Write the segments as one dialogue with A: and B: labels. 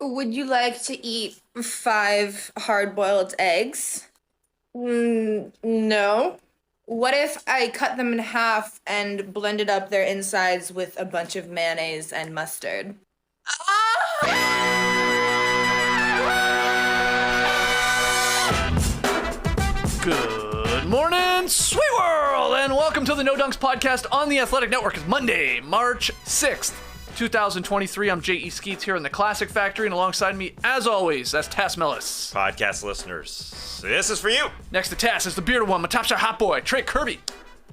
A: Would you like to eat 5 hard-boiled eggs? No. What if I cut them in half and blended up their insides with a bunch of mayonnaise and mustard?
B: Good morning, sweet world, and welcome to the No Dunks podcast on the Athletic Network. It's Monday, March 6th, 2023. I'm J.E. Skeets here in the Classic Factory, and alongside me, as always, that's Tass Mellis.
C: Podcast listeners, this is for you.
B: Next to Tass is the bearded one, my top shot hot boy, Trey Kirby.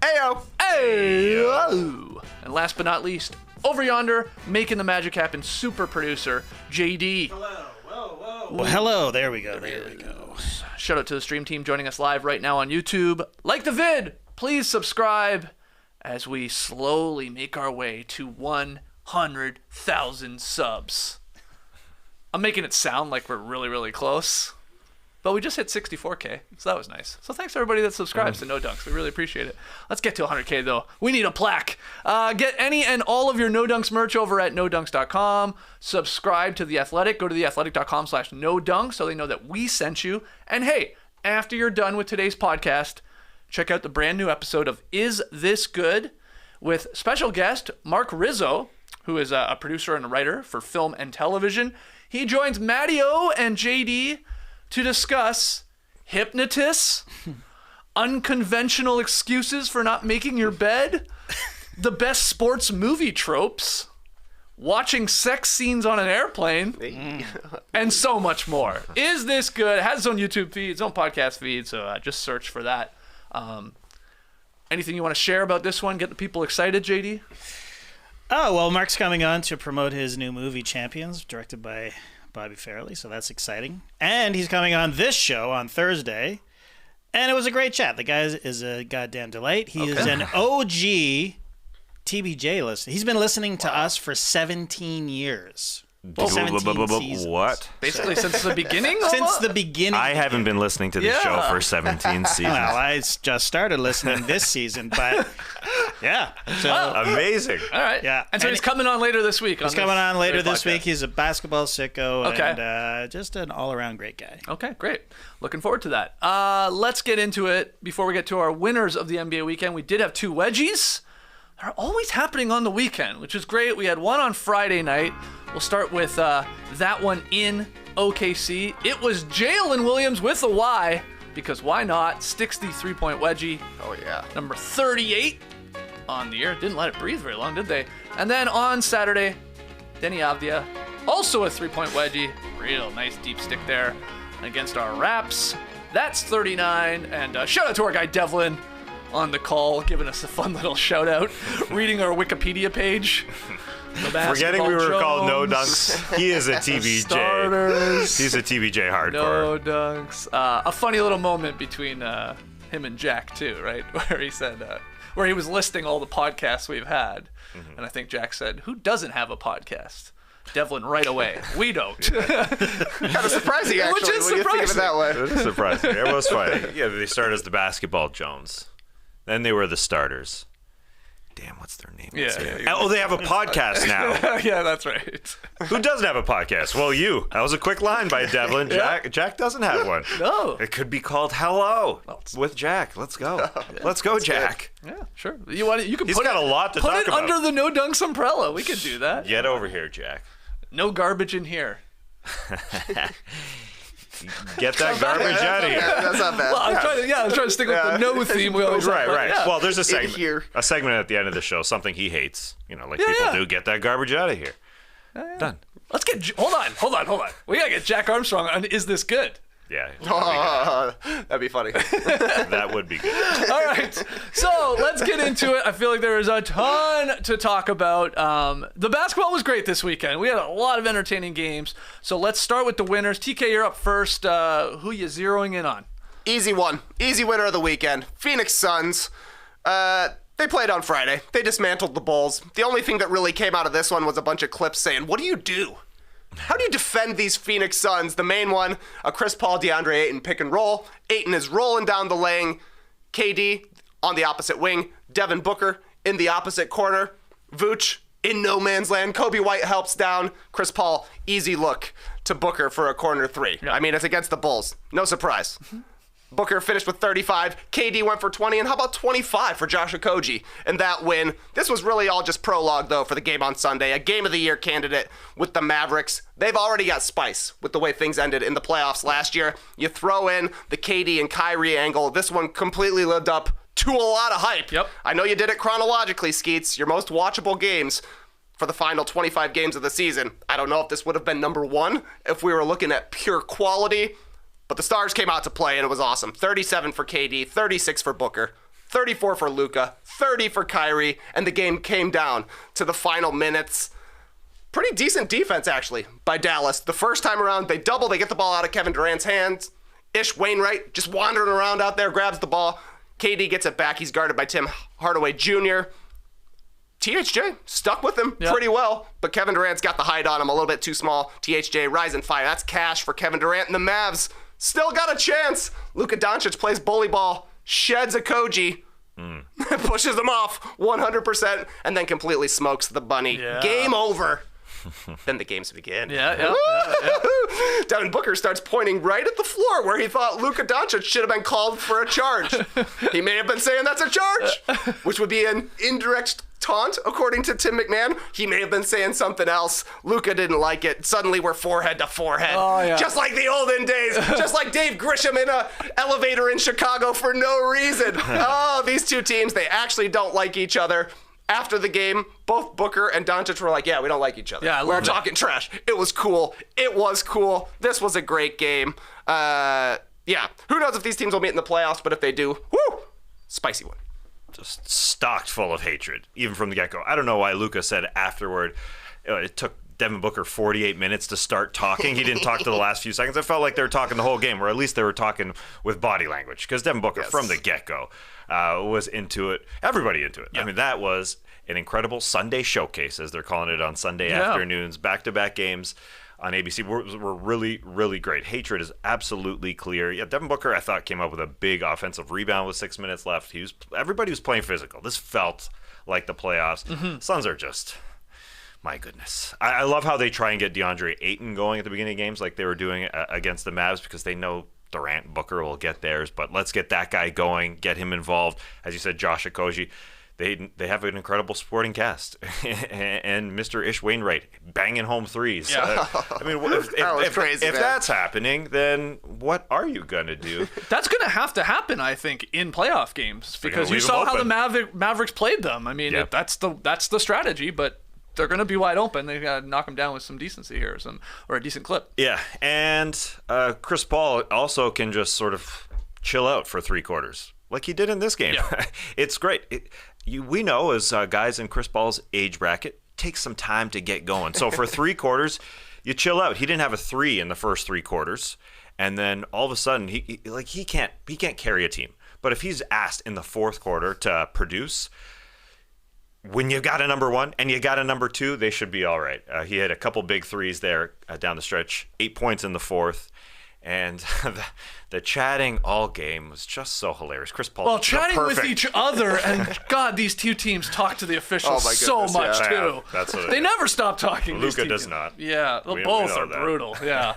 C: Ayo.
B: Ayo. And last but not least, over yonder, making the magic happen, super producer, JD.
D: Well, hello. There we go.
B: Shout out to the stream team joining us live right now on YouTube. Like the vid, please subscribe as we slowly make our way to 100,000 subs. I'm making it sound like we're really, really close, but we just hit 64K, so that was nice. So thanks to everybody that subscribes to No Dunks. We really appreciate it. Let's get to 100K though. We need a plaque. Get any and all of your No Dunks merch over at nodunks.com. Subscribe to The Athletic. Go to theathletic.com/nodunks so they know that we sent you. And hey, after you're done with today's podcast, check out the brand new episode of Is This Good? With special guest Mark Rizzo, who is a producer and a writer for film and television. He joins Mattio and JD to discuss hypnotists, unconventional excuses for not making your bed, the best sports movie tropes, watching sex scenes on an airplane, and so much more. Is This Good? It has its own YouTube feed, its own podcast feed, so just search for that. Anything you want to share about this one? Get the people excited, JD?
D: Oh, well, Mark's coming on to promote his new movie, Champions, directed by Bobby Farrelly, so that's exciting. And he's coming on this show on Thursday, and it was a great chat. The guy is a goddamn delight. He is an OG TBJ listener. He's been listening to us for 17 years. 17 seasons.
C: What?
B: Basically since the beginning?
D: Since the beginning.
C: I haven't been listening to this show for 17 seasons.
D: Well, I just started listening this season, but yeah. So
C: amazing.
B: All right.
D: Yeah.
B: And so he's coming on later this week.
D: He's coming on later this
B: podcast.
D: week. He's a basketball sicko
B: Okay.
D: and just an all-around great guy.
B: Okay, great. Looking forward to that. Let's get into it. Before we get to our winners of the NBA weekend, we did have 2 wedgies. They're always happening on the weekend, which is great. We had one on Friday night. We'll start with that one in OKC. It was Jalen Williams with a Y, because why not? Sticks the three-point wedgie.
E: Oh, yeah.
B: Number 38 on the year. Didn't let it breathe very long, did they? And then on Saturday, Denny Avdia, also a three-point wedgie. Real nice deep stick there against our Raps. That's 39. And shout out to our guy Devlin on the call, giving us a fun little shout out, reading our Wikipedia page.
C: Forgetting we were called No Dunks. He is a TBJ.
B: Starters.
C: He's a TBJ hardcore.
B: No Dunks. A funny little moment between him and Jack too, right? Where he said, where he was listing all the podcasts we've had, and I think Jack said, "Who doesn't have a podcast?" Devlin right away. We don't.
E: Kind of surprising, actually,
B: Which is
E: when you think of it that way.
C: It was surprising. It was funny. Yeah, they started as the Basketball Jones. Then they were the Starters. Damn, what's their name?
B: Yeah.
C: Oh, they have a podcast now.
B: Yeah, that's right.
C: Who doesn't have a podcast? Well, you. That was a quick line by Devlin. Jack doesn't have one.
B: No.
C: It could be called Hello with Jack. Let's go. Let's go, Jack.
B: Yeah, sure. You can
C: He's
B: put
C: got
B: it,
C: a lot to
B: put
C: talk
B: it
C: about.
B: under the No Dunks umbrella. We could do that.
C: Get over here, Jack.
B: No garbage in here.
C: Get that garbage out of here.
E: That's not bad.
B: Well, I was trying to stick with the no theme. We always
C: Right.
B: Yeah.
C: Well, there's a segment.
E: here.
C: A segment at the end of the show, something he hates. Like people do. Get that garbage out of here. Done.
B: Let's get. Hold on. We gotta get Jack Armstrong on. Is This Good?
C: Yeah.
E: That'd be funny.
C: That would be good.
B: All right, so let's get into it. I feel like there is a ton to talk about. The basketball was great this weekend. We had a lot of entertaining games. So let's start with the winners. TK, you're up first. Who you zeroing in on?
E: Easy one. Easy winner of the weekend. Phoenix Suns. They played on Friday. They dismantled the Bulls. The only thing that really came out of this one was a bunch of clips saying, what do you do? How do you defend these Phoenix Suns? The main one, a Chris Paul, DeAndre Ayton pick and roll. Ayton is rolling down the lane. KD on the opposite wing. Devin Booker in the opposite corner. Vooch in no man's land. Kobe White helps down. Chris Paul, easy look to Booker for a corner three.
B: Yeah.
E: I mean, it's against the Bulls. No surprise. Booker finished with 35. KD went for 20, and how about 25 for Josh Okogie in that win? This was really all just prologue, though, for the game on Sunday. A Game of the Year candidate with the Mavericks. They've already got spice with the way things ended in the playoffs last year. You throw in the KD and Kyrie angle. This one completely lived up to a lot of hype.
B: Yep.
E: I know you did it chronologically, Skeets. Your most watchable games for the final 25 games of the season. I don't know if this would have been number one if we were looking at pure quality. But the stars came out to play, and it was awesome. 37 for KD, 36 for Booker, 34 for Luka, 30 for Kyrie, and the game came down to the final minutes. Pretty decent defense, actually, by Dallas. The first time around, they double, they get the ball out of Kevin Durant's hands. Ish Wainwright just wandering around out there, grabs the ball. KD gets it back. He's guarded by Tim Hardaway Jr. THJ stuck with him pretty well, but Kevin Durant's got the height on him, a little bit too small. THJ rising fire. That's cash for Kevin Durant and the Mavs. Still got a chance. Luka Doncic plays bully ball, sheds Okogie, pushes him off 100%, and then completely smokes the bunny.
B: Yeah.
E: Game over. Then the games begin.
B: Yeah.
E: Devin Booker starts pointing right at the floor where he thought Luka Doncic should have been called for a charge. He may have been saying that's a charge, which would be an indirect taunt, according to Tim McMahon. He may have been saying something else. Luka didn't like it. Suddenly we're forehead to forehead.
B: Oh, yeah.
E: Just like the olden days. Just like Dave Grisham in a elevator in Chicago for no reason. Oh, these two teams, they actually don't like each other. After the game, both Booker and Doncic were like, yeah, we don't like each other.
B: Yeah, I
E: we're
B: love it.
E: talking trash. It was cool. This was a great game. Yeah. Who knows if these teams will meet in the playoffs, but if they do, woo, spicy one.
C: Just stocked full of hatred, even from the get-go. I don't know why Luka said afterward, it took Devin Booker 48 minutes to start talking. He didn't talk to the last few seconds. I felt like they were talking the whole game, or at least they were talking with body language, because Devin Booker, from the get-go, was into it. Everybody into it.
B: Yeah.
C: I mean, that was an incredible Sunday showcase, as they're calling it on Sunday afternoons. Back-to-back games on ABC were really, really great. Hatred is absolutely clear. Yeah, Devin Booker, I thought, came up with a big offensive rebound with 6 minutes left. Everybody was playing physical. This felt like the playoffs. Suns are just... My goodness. I love how they try and get DeAndre Ayton going at the beginning of games like they were doing against the Mavs, because they know Durant and Booker will get theirs, but let's get that guy going, get him involved. As you said, Josh Okogie, they have an incredible supporting cast. And Mr. Ish Wainwright banging home threes.
B: Yeah.
C: I mean, if that's happening, then what are you going to do?
B: That's going to have to happen, I think, in playoff games, because you
C: leave
B: saw
C: them
B: how the
C: open.
B: Mavericks played them. I mean,
C: Yeah.
B: that's the strategy, but they're going to be wide open. They got to knock them down with some decency here, or a decent clip.
C: Yeah, and Chris Paul also can just sort of chill out for 3 quarters, like he did in this game.
B: Yeah.
C: It's great. We know, as guys in Chris Paul's age bracket, it takes some time to get going. So for 3 quarters, you chill out. He didn't have a 3 in the first 3 quarters, and then all of a sudden, he can't carry a team. But if he's asked in the 4th quarter to produce, when you got a number 1 and you got a number 2, they should be all right. He had a couple big threes there down the stretch, 8 points in the 4th. And the chatting all game was just so hilarious. Chris Paul,
B: Well, chatting with each other, and God, these two teams talk to the officials
E: Oh my
B: so
E: goodness,
B: much
E: yeah.
B: too.
C: Yeah, that's what it
B: they
C: is.
B: never stop talking. these
C: Luka
B: two
C: does
B: teams.
C: not.
B: Yeah, well,
C: We
B: both
C: know
B: are
C: that.
B: brutal. Yeah.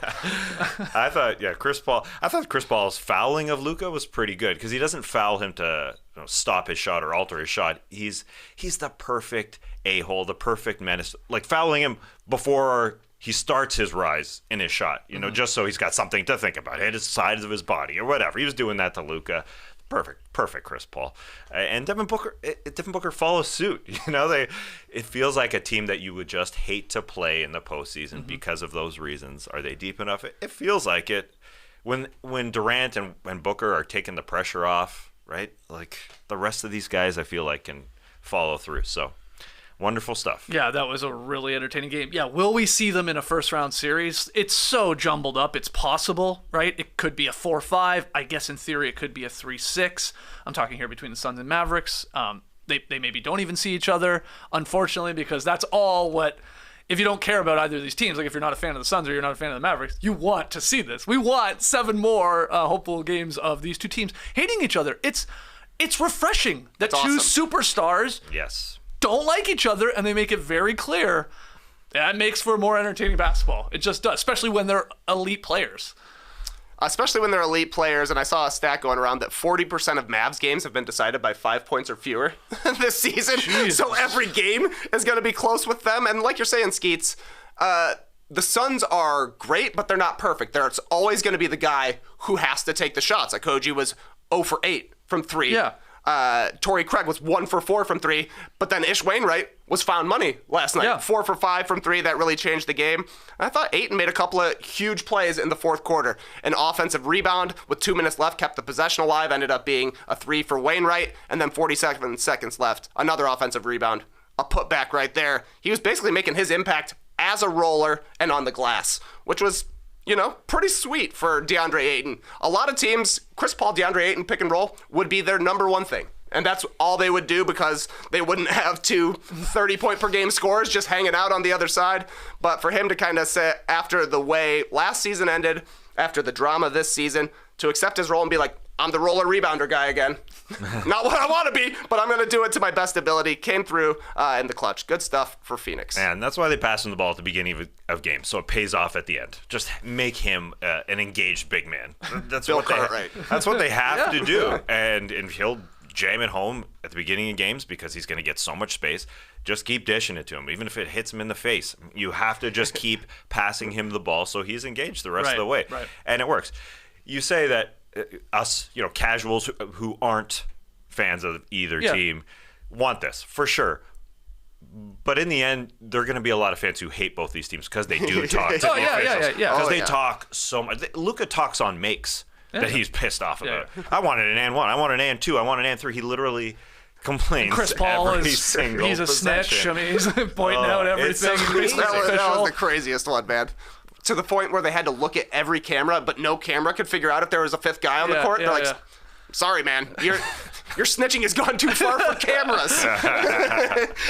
C: I thought Chris Paul's fouling of Luka was pretty good, because he doesn't foul him to stop his shot or alter his shot. He's the perfect a-hole, the perfect menace. Like fouling him before he starts his rise in his shot, just so he's got something to think about, hit his sides of his body or whatever. He was doing that to Luka. Perfect Chris Paul. And Devin Booker follows suit. It feels like a team that you would just hate to play in the postseason because of those reasons. Are they deep enough? It feels like it. When Durant and Booker are taking the pressure off, right? Like the rest of these guys, I feel like can follow through. So wonderful stuff.
B: Yeah, that was a really entertaining game. Yeah, will we see them in a first-round series? It's so jumbled up. It's possible, right? It could be a 4-5. I guess in theory it could be a 3-6. I'm talking here between the Suns and Mavericks. They maybe don't even see each other, unfortunately, because that's all what... If you don't care about either of these teams, like if you're not a fan of the Suns or you're not a fan of the Mavericks, you want to see this. We want 7 more hopeful games of these two teams hating each other. It's refreshing that
E: That's
B: two
E: awesome.
B: superstars
C: Yes.
B: don't like each other, and they make it very clear. That makes for more entertaining basketball. It just does, especially when they're elite players.
E: Especially when they're elite players, and I saw a stat going around that 40% of Mavs games have been decided by 5 points or fewer this season.
B: Jesus.
E: So every game is going to be close with them. And like you're saying, Skeets, the Suns are great, but they're not perfect. There's always going to be the guy who has to take the shots. Okogie was 0 for 8 from 3.
B: Yeah.
E: Torrey Craig was 1 for 4 from 3, but then Ish Wainwright was found money last night.
B: Yeah.
E: 4 for 5 from 3. That really changed the game. And I thought Ayton made a couple of huge plays in the fourth quarter. An offensive rebound with 2 minutes left kept the possession alive, ended up being a 3 for Wainwright, and then 47 seconds left. Another offensive rebound. A putback right there. He was basically making his impact as a roller and on the glass, which was, pretty sweet for DeAndre Ayton. A lot of teams, Chris Paul, DeAndre Ayton pick and roll would be their number one thing. And that's all they would do because they wouldn't have 2 30-point-per-game scorers just hanging out on the other side. But for him to kind of say, after the way last season ended, after the drama this season, to accept his role and be like, I'm the roller rebounder guy again. Not what I want to be, but I'm going to do it to my best ability. Came through in the clutch. Good stuff for Phoenix.
C: And that's why they pass him the ball at the beginning of games, so it pays off at the end. Just make him an engaged big man. That's
E: Bill
C: what they.
E: Cartwright.
C: That's what they have to do, and he'll jam it home at the beginning of games because he's going to get so much space. Just keep dishing it to him, even if it hits him in the face. You have to just keep passing him the ball so he's engaged the rest of the way, and it works. You say that us, casuals who aren't fans of either team want this for sure. But in the end, there are going to be a lot of fans who hate both these teams because they do talk to the officials. Because they talk so much. Luka talks on makes that he's pissed off about. I wanted an and 1. I want an and 2. I want an and 3. He literally complains.
B: Chris Paul
C: every
B: is
C: single
B: he's a
C: possession.
B: snitch. I mean, he's pointing out everything.
C: It's crazy.
E: That was the craziest one, man. To the point where they had to look at every camera, but no camera could figure out if there was a fifth guy on the court. They're like, sorry, man, your snitching has gone too far for cameras.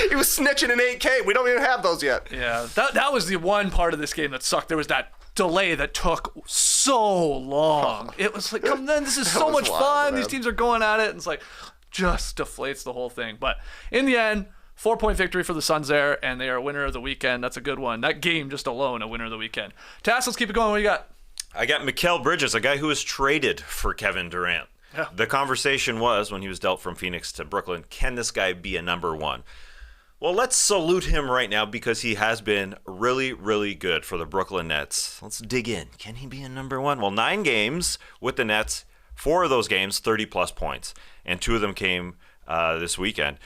E: He was snitching in 8K. We don't even have those yet.
B: Yeah, that was the one part of this game that sucked. There was that delay that took so long. It was like, come on, this is so much fun. These teams are going at it, and it's like, just deflates the whole thing. But in the end, 4-point victory for the Suns there, and they are a winner of the weekend. That's a good one. That game just alone, a winner of the weekend. Tass, let's keep it going. What do you got?
C: I got Mikal Bridges, a guy who was traded for Kevin Durant.
B: Yeah.
C: The conversation was, when he was dealt from Phoenix to Brooklyn, can this guy be a number one? Well, let's salute him right now because he has been really, really good for the Brooklyn Nets. Let's dig in. Can he be a number one? Well, 9 games with the Nets, 4 of those games, 30-plus points, and 2 of them came this weekend.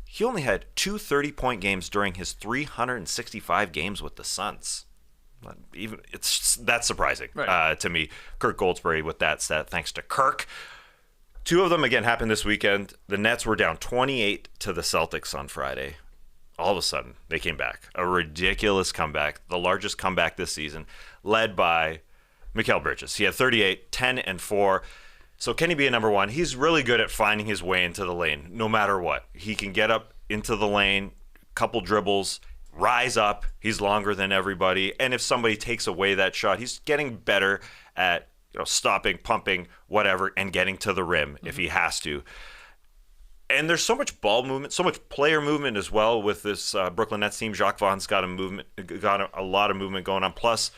C: He only had 2 30-point games during his 365 games with the Suns. That's surprising to me. Kirk Goldsberry with that stat, thanks to Kirk. 2 of them, again, happened this weekend. The Nets were down 28 to the Celtics on Friday. All of a sudden, they came back. A ridiculous comeback, the largest comeback this season, led by Mikal Bridges. He had 38, 10, and 4. So can he be a number one? He's really good at finding his way into the lane, no matter what. He can get up into the lane, couple dribbles, rise up. He's longer than everybody. And if somebody takes away that shot, he's getting better at stopping, pumping, whatever, and getting to the rim if he has to. And there's so much ball movement, so much player movement as well with this Brooklyn Nets team. Jacques Vaughn's got a lot of movement going on. Plus,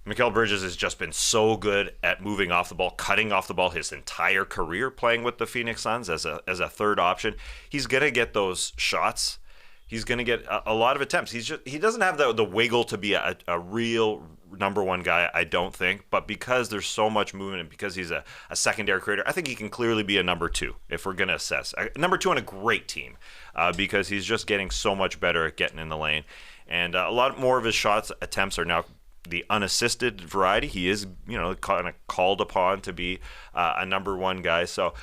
C: Mikal Bridges has just been so good at moving off the ball, cutting off the ball his entire career playing with the Phoenix Suns as a third option. He's going to get those shots. He's going to get a lot of attempts. He doesn't have the wiggle to be a real number one guy, I don't think. But because there's so much movement and because he's a secondary creator, I think he can clearly be a number 2 if we're going to assess. Number 2 on a great team because he's just getting so much better at getting in the lane. And a lot more of his attempts are now the unassisted variety. He is, kind of called upon to be a number 1 guy. So,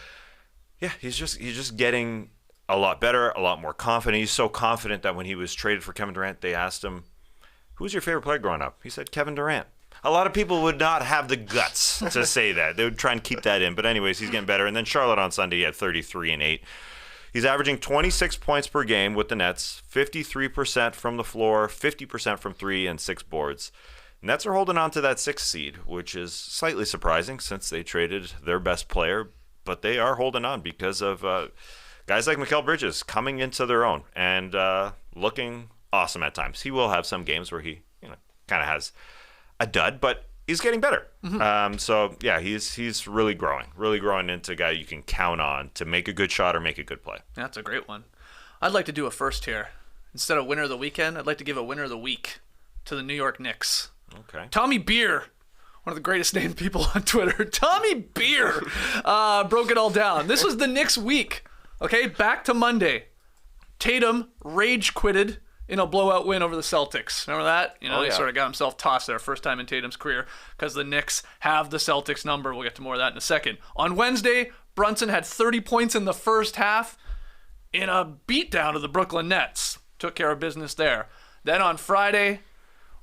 C: yeah, he's just getting a lot better, a lot more confident. He's so confident that when he was traded for Kevin Durant, they asked him, "Who's your favorite player growing up?" He said, "Kevin Durant." A lot of people would not have the guts to say that. They would try and keep that in. But anyways, he's getting better. And then Charlotte on Sunday, he had 33 and 8. He's averaging 26 points per game with the Nets, 53% from the floor, 50% from 3, and 6 boards. Nets are holding on to that 6th seed, which is slightly surprising since they traded their best player, but they are holding on because of guys like Mikal Bridges coming into their own and looking awesome at times. He will have some games where he kind of has a dud, but he's getting better. So yeah, he's really growing into a guy you can count on to make a good shot or make a good play.
B: That's a great one. I'd like to do a first here. Instead of winner of the weekend, I'd like to give a winner of the week to the New York Knicks.
C: Okay.
B: Tommy Beer, one of the greatest named people on Twitter. Tommy Beer broke it all down. This was the Knicks week. Okay, back to Monday. Tatum rage quitted in a blowout win over the Celtics. Remember that? He sort of got himself tossed there, first time in Tatum's career, because the Knicks have the Celtics number. We'll get to more of that in a second. On Wednesday, Brunson had 30 points in the first half in a beatdown of the Brooklyn Nets. Took care of business there. Then on Friday,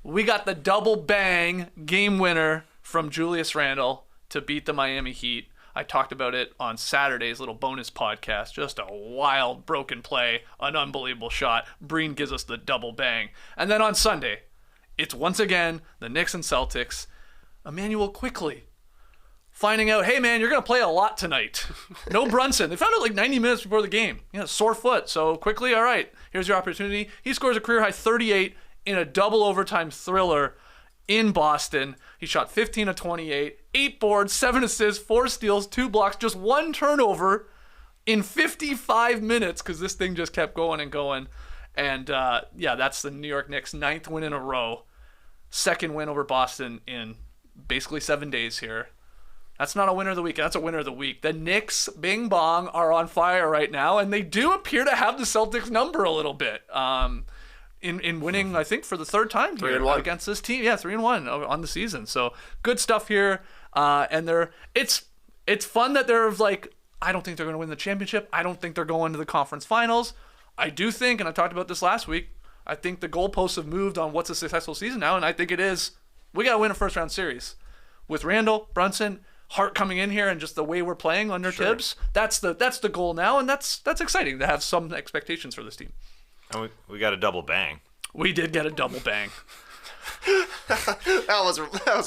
B: we got the double bang game winner from Julius Randle to beat the Miami Heat. I talked about it on Saturday's little bonus podcast. Just a wild broken play, an unbelievable shot. Breen gives us the double bang. And then on Sunday, it's once again the Knicks and Celtics. Immanuel Quickley finding out, hey man, you're going to play a lot tonight. No Brunson. They found out like 90 minutes before the game. Sore foot. So Quickley, all right, here's your opportunity. He scores a career high 38 in a double overtime thriller in Boston. He shot 15 of 28, 8 boards, 7 assists, 4 steals, 2 blocks, just 1 turnover in 55 minutes because this thing just kept going and going. And that's the New York Knicks' 9th win in a row. 2nd win over Boston in basically 7 days here. That's not a winner of the week. That's a winner of the week. The Knicks, bing bong, are on fire right now, and they do appear to have the Celtics number a little bit. In winning, I think, for the 3rd time here
E: 3-1
B: against this team. Yeah, 3-1 on the season. So good stuff here. And it's fun that they're like, I don't think they're going to win the championship. I don't think they're going to the conference finals. I do think, and I talked about this last week, I think the goalposts have moved on what's a successful season now, and I think it is, we got to win a first-round series. With Randall, Brunson, Hart coming in here and just the way we're playing under Tibbs, that's the goal now, and that's exciting to have some expectations for this team.
C: And we got a double bang.
B: We did get a double bang.
E: That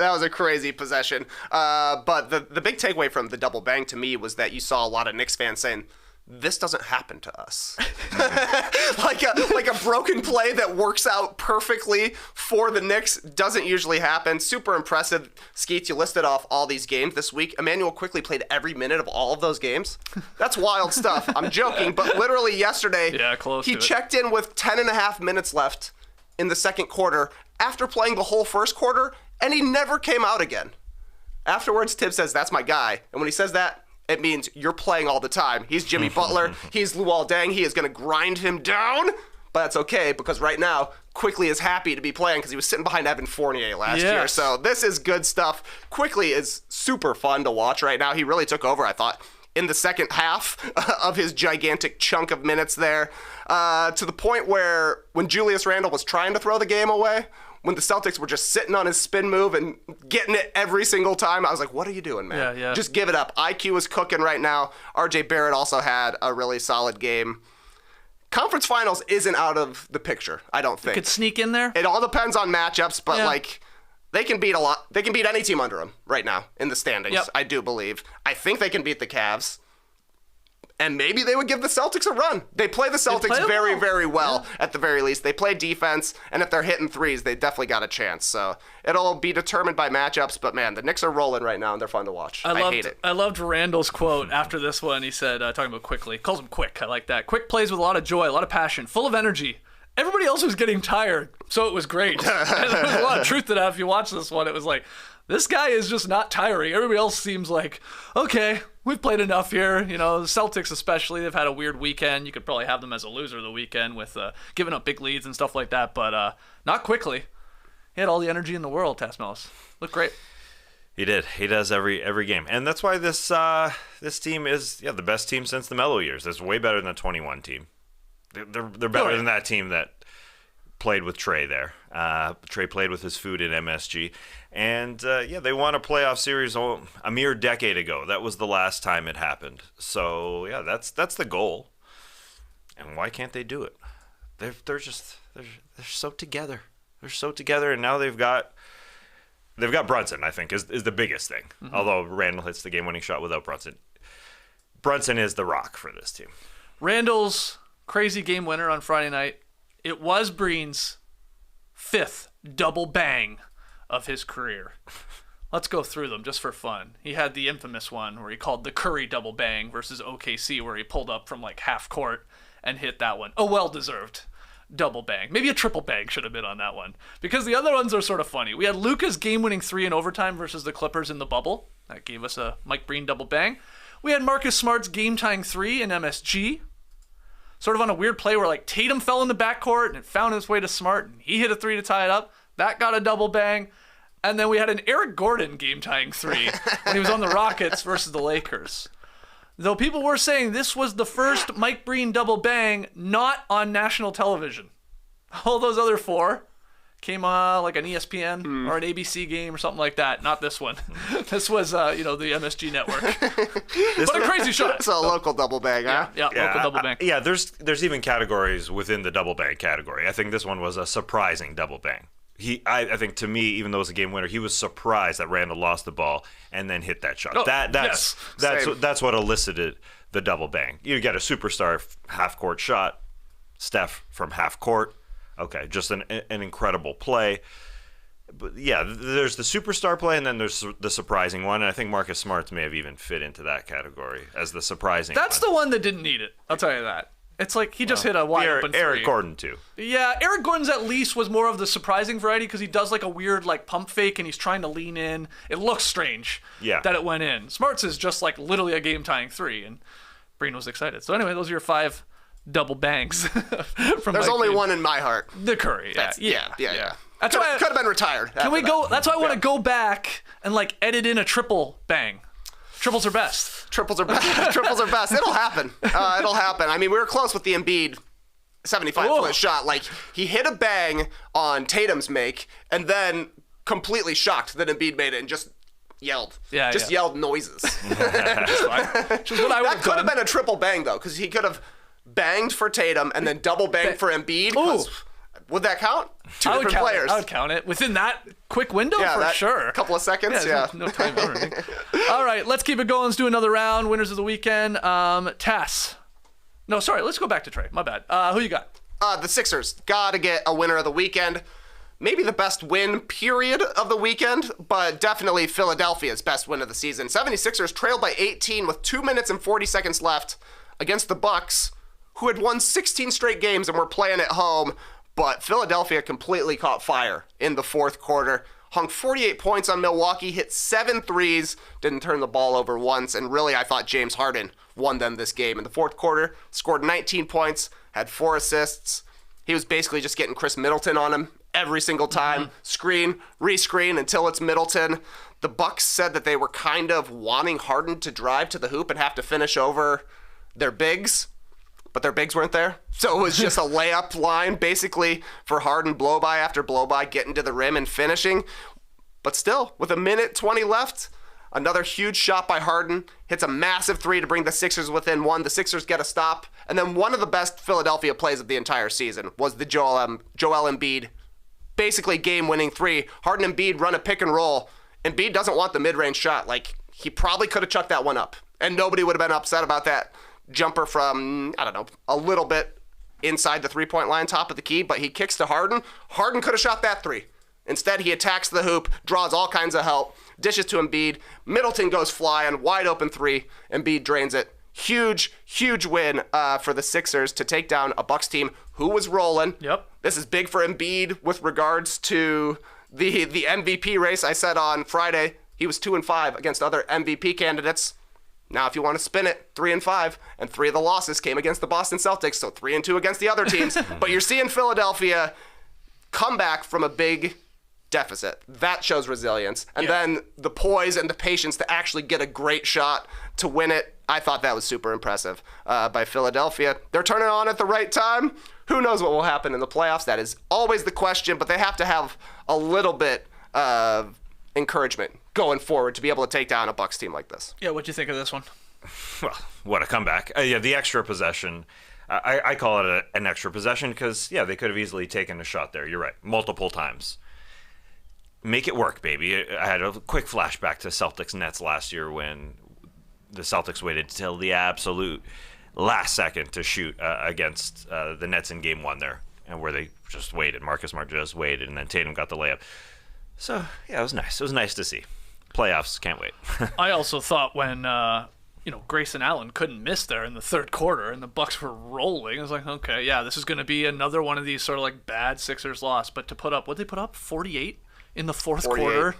E: was a crazy possession. But the big takeaway from the double bang to me was that you saw a lot of Knicks fans saying, this doesn't happen to us. like a broken play that works out perfectly for the Knicks doesn't usually happen. Super impressive. Skeets, you listed off all these games this week. Immanuel Quickley played every minute of all of those games. That's wild stuff. I'm joking, but literally yesterday, he checked in with 10.5 minutes left in the second quarter after playing the whole first quarter, and he never came out again. Afterwards, Tibbs says, that's my guy. And when he says that, it means you're playing all the time. He's Jimmy Butler. He's Luol Deng. He is going to grind him down. But that's okay because right now, Quickley is happy to be playing because he was sitting behind Evan Fournier last year. So this is good stuff. Quickley is super fun to watch right now. He really took over, I thought, in the second half of his gigantic chunk of minutes there, to the point where when Julius Randle was trying to throw the game away, when the Celtics were just sitting on his spin move and getting it every single time, I was like, what are you doing, man?
B: Yeah.
E: Just give it up. IQ is cooking right now. RJ Barrett also had a really solid game. Conference finals isn't out of the picture, I don't think.
B: Could sneak in there?
E: It all depends on matchups, but they can beat a lot. They can beat any team under them right now in the standings, I do believe. I think they can beat the Cavs. And maybe they would give the Celtics a run. They play the Celtics very, very well, at the very least. They play defense, and if they're hitting threes, they definitely got a chance. So it'll be determined by matchups, but man, the Knicks are rolling right now, and they're fun to watch. I hate it.
B: I loved Randall's quote after this one. He said, talking about Quickley, calls him Quick. I like that. Quick plays with a lot of joy, a lot of passion, full of energy. Everybody else was getting tired, so it was great. And there was a lot of truth to that. If you watch this one, it was like, this guy is just not tiring. Everybody else seems like, okay, we've played enough here. The Celtics especially, they've had a weird weekend. You could probably have them as a loser of the weekend with giving up big leads and stuff like that, but not Quickley. He had all the energy in the world, Tasmelis. Looked great.
C: He did. He does every game. And that's why this team is the best team since the Melo years. It's way better than the 21 team. They're better than that team that played with Trey there. Trey played with his food at MSG. And, they won a playoff series a mere decade ago. That was the last time it happened. So, that's the goal. And why can't they do it? They're so together. They're so together, and now they've got Brunson, I think, is the biggest thing. Mm-hmm. Although Randall hits the game-winning shot without Brunson. Brunson is the rock for this team.
B: Randall's crazy game winner on Friday night. It was Breen's 5th double bang of his career. Let's go through them just for fun. He had the infamous one where he called the Curry double bang versus OKC, where he pulled up from like half court and hit that one. A well-deserved double bang. Maybe a triple bang should have been on that one, because the other ones are sort of funny. We had Luka's game-winning 3 in overtime versus the Clippers in the bubble. That gave us a Mike Breen double bang. We had Marcus Smart's game-tying 3 in MSG. Sort of on a weird play where like Tatum fell in the backcourt and it found his way to Smart and he hit a 3 to tie it up. That got a double bang. And then we had an Eric Gordon game-tying 3 when he was on the Rockets versus the Lakers. Though people were saying this was the first Mike Breen double bang not on national television. All those other 4 came like an ESPN or an ABC game or something like that. Not this one. This was, the MSG network. But a crazy shot.
E: It's a local double bang, huh?
B: Yeah, local double bang.
C: There's even categories within the double bang category. I think this one was a surprising double bang. I think to me, even though it was a game winner, he was surprised that Randall lost the ball and then hit that shot.
B: Oh,
C: that's what elicited the double bang. You get a superstar half court shot, Steph from half court. Okay, just an incredible play. But yeah, there's the superstar play and then there's the surprising one. And I think Marcus Smart may have even fit into that category as the surprising one.
B: That's the one that didn't need it. I'll tell you that. It's like he just hit a wide open 3.
C: Eric Gordon too.
B: Yeah, Eric Gordon's at least was more of the surprising variety because he does like a weird like pump fake and he's trying to lean in. It looks strange that it went in. Smart's is just like literally a game tying 3, and Breen was excited. So anyway, those are your 5 double bangs.
E: There's only one in my heart.
B: The Curry. Yeah.
E: That's why could have been retired.
B: Can we go? That's why I want to go back and like edit in a triple bang. Triples are best.
E: Triples are best. Triples are best. It'll happen. It'll happen. I mean, we were close with the Embiid 75-foot shot. Like, he hit a bang on Tatum's make, and then completely shocked that Embiid made it and just yelled. Yelled noises.
B: Just fine. Which is what I would
E: that could have been a triple bang, though, because he could have banged for Tatum and then double banged for Embiid. Would that count? Two different players.
B: I would count it. Within that quick window, for sure.
E: A couple of seconds,
B: No time or anything. All right, let's keep it going. Let's do another round. Winners of the weekend. Tess. No, sorry. Let's go back to Trey. My bad. Who you got?
E: The Sixers. Gotta get a winner of the weekend. Maybe the best win, period, of the weekend, but definitely Philadelphia's best win of the season. 76ers trailed by 18 with 2 minutes and 40 seconds left against the Bucks, who had won 16 straight games and were playing at home. But Philadelphia completely caught fire in the fourth quarter. Hung 48 points on Milwaukee, hit 7 threes, didn't turn the ball over once, and really I thought James Harden won them this game. In the fourth quarter, scored 19 points, had 4 assists. He was basically just getting Chris Middleton on him every single time. Screen, rescreen until it's Middleton. The Bucks said that they were kind of wanting Harden to drive to the hoop and have to finish over their bigs. But their bigs weren't there. So it was just a layup line, basically, for Harden, blow by after blow by, getting to the rim and finishing. But still, with 1:20 left, another huge shot by Harden, hits a massive 3 to bring the Sixers within 1. The Sixers get a stop. And then one of the best Philadelphia plays of the entire season was the Joel Embiid, basically game-winning 3. Harden and Embiid run a pick and roll. Embiid doesn't want the mid-range shot. Like, he probably could have chucked that one up. And nobody would have been upset about that jumper from, I don't know, a little bit inside the three-point line, top of the key, but he kicks to Harden. Harden could have shot that 3. Instead, he attacks the hoop, draws all kinds of help, dishes to Embiid. Middleton goes flying, wide open 3. Embiid drains it. Huge, huge win for the Sixers to take down a Bucks team who was rolling.
B: Yep.
E: This is big for Embiid with regards to the MVP race. I said on Friday he was 2-5 against other MVP candidates. Now, if you want to spin it, 3-5, and 3 of the losses came against the Boston Celtics, so 3-2 against the other teams. But you're seeing Philadelphia come back from a big deficit. That shows resilience. And then the poise and the patience to actually get a great shot to win it. I thought that was super impressive by Philadelphia. They're turning on at the right time. Who knows what will happen in the playoffs? That is always the question, but they have to have a little bit of encouragement going forward to be able to take down a Bucks team like this.
B: Yeah, what'd you think of this one?
C: Well, what a comeback. The extra possession. I call it an extra possession because, they could have easily taken a shot there. You're right. Multiple times. Make it work, baby. I had a quick flashback to Celtics Nets last year when the Celtics waited until the absolute last second to shoot against the Nets in Game 1 there, and where they just waited. Marcus Smart just waited, and then Tatum got the layup. So, yeah, it was nice. It was nice to see. Playoffs, can't wait.
B: I also thought when Grayson Allen couldn't miss there in the third quarter and the Bucks were rolling, I was like, okay, yeah, this is going to be another one of these sort of like bad Sixers loss. But to put up, what'd they put up? 48 in the fourth
E: 48.
B: quarter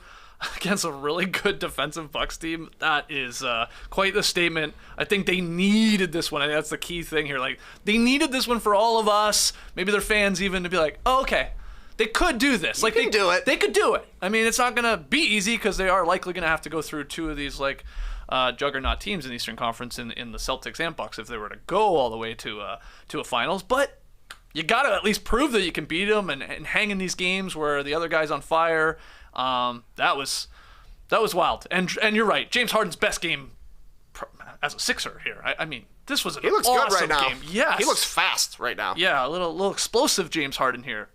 B: against a really good defensive Bucks team. That is quite the statement. I think they needed this one. I think that's the key thing here. Like, they needed this one for all of us, maybe their fans even, to be like, oh, okay, they could do this. Like,
E: they can do it.
B: They could do it. I mean, it's not going to be easy because they are likely going to have to go through two of these like juggernaut teams in the Eastern Conference in the Celtics and Bucks if they were to go all the way to a finals. But you got to at least prove that you can beat them and hang in these games where the other guy's on fire. That was wild. And you're right. James Harden's best game as a Sixer here. I mean, this was an
E: He looks
B: awesome
E: good right now.
B: game. Yes.
E: He looks fast right now.
B: Yeah, a little explosive James Harden here.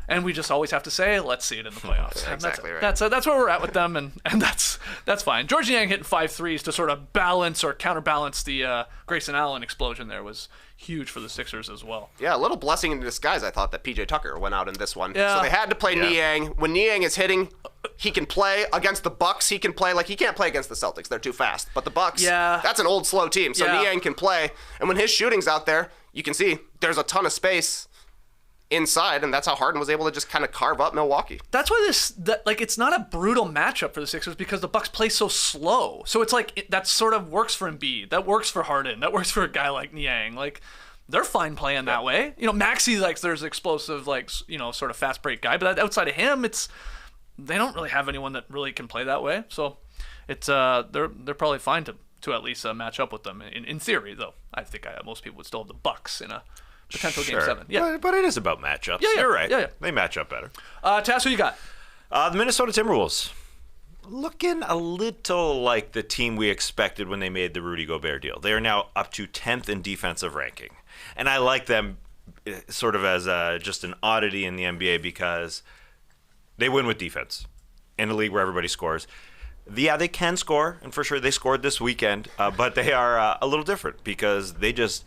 B: And we just always have to say, let's see it in the playoffs. And
E: Exactly right.
B: That's where we're at with them, and that's fine. George Niang hitting 5 threes to sort of balance or counterbalance the Grayson Allen explosion there was huge for the Sixers as well.
E: Yeah, a little blessing in disguise, I thought, that PJ Tucker went out in this one.
B: Yeah.
E: So they had to play Niang. When Niang is hitting, he can play against the Bucks. He can play like he can't play against the Celtics. They're too fast. But the Bucks, that's an old, slow team. So
B: Yeah.
E: Niang can play. And when his shooting's out there, you can see there's a ton of space inside, and that's how Harden was able to just kind of carve up Milwaukee.
B: That's why it's not a brutal matchup for the Sixers because the Bucks play so slow. So it's like that sort of works for Embiid. That works for Harden. That works for a guy like Niang. Like, they're fine playing that way. Maxey, like, there's explosive, like, sort of fast break guy, but outside of him, they don't really have anyone that really can play that way. So it's they're probably fine to at least match up with them in theory, though. I think most people would still have the Bucks in a potential Game 7. Yeah,
C: But it is about matchups.
B: Yeah.
C: You're right.
B: Yeah.
C: They match up better.
B: Taz, who you got?
C: The Minnesota Timberwolves. Looking a little like the team we expected when they made the Rudy Gobert deal. They are now up to 10th in defensive ranking. And I like them sort of as just an oddity in the NBA because they win with defense in a league where everybody scores. Yeah, they can score, and for sure they scored this weekend, but they are a little different because they just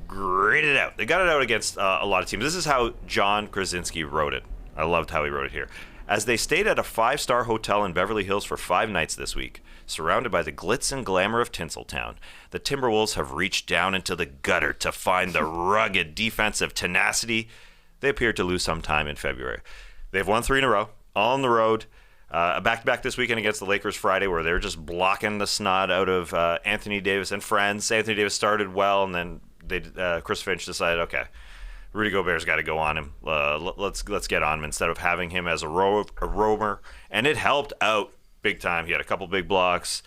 C: grit it out. They got it out against a lot of teams. This is how John Krasinski wrote it. I loved how he wrote it here. As they stayed at a 5-star hotel in Beverly Hills for 5 nights this week, surrounded by the glitz and glamour of Tinseltown, the Timberwolves have reached down into the gutter to find the rugged defensive tenacity they appeared to lose some time in February. They've won 3 in a row, all on the road. A back-to-back this weekend against the Lakers Friday where they were just blocking the snot out of Anthony Davis and friends. Anthony Davis started well, and then Chris Finch decided, okay, Rudy Gobert's got to go on him. Let's get on him instead of having him as a roamer. And it helped out big time. He had a couple big blocks.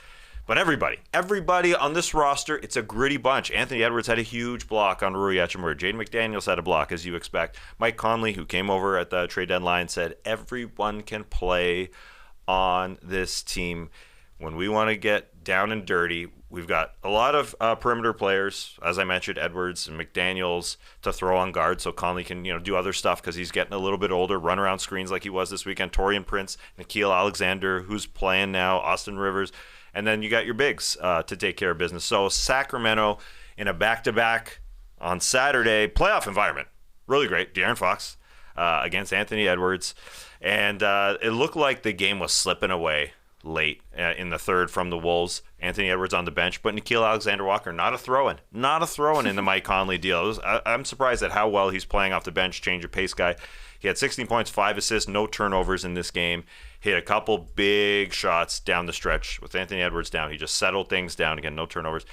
C: But everybody on this roster, it's a gritty bunch. Anthony Edwards had a huge block on Rui Hachimura. Jaden McDaniels had a block, as you expect. Mike Conley, who came over at the trade deadline, said everyone can play on this team. When we want to get down and dirty, we've got a lot of perimeter players, as I mentioned, Edwards and McDaniels to throw on guard so Conley can do other stuff because he's getting a little bit older, run around screens like he was this weekend. Torian Prince, Nickeil Alexander, who's playing now, Austin Rivers. And then you got your bigs to take care of business. So Sacramento in a back-to-back on Saturday, playoff environment. Really great. De'Aaron Fox against Anthony Edwards. And it looked like the game was slipping away late in the third from the Wolves. Anthony Edwards on the bench, but Nickeil Alexander-Walker, not a throw-in in the Mike Conley deal. I'm surprised at how well he's playing off the bench, change of pace guy. He had 16 points, 5 assists, no turnovers in this game. Hit a couple big shots down the stretch with Anthony Edwards down. He just settled things down again, no turnovers.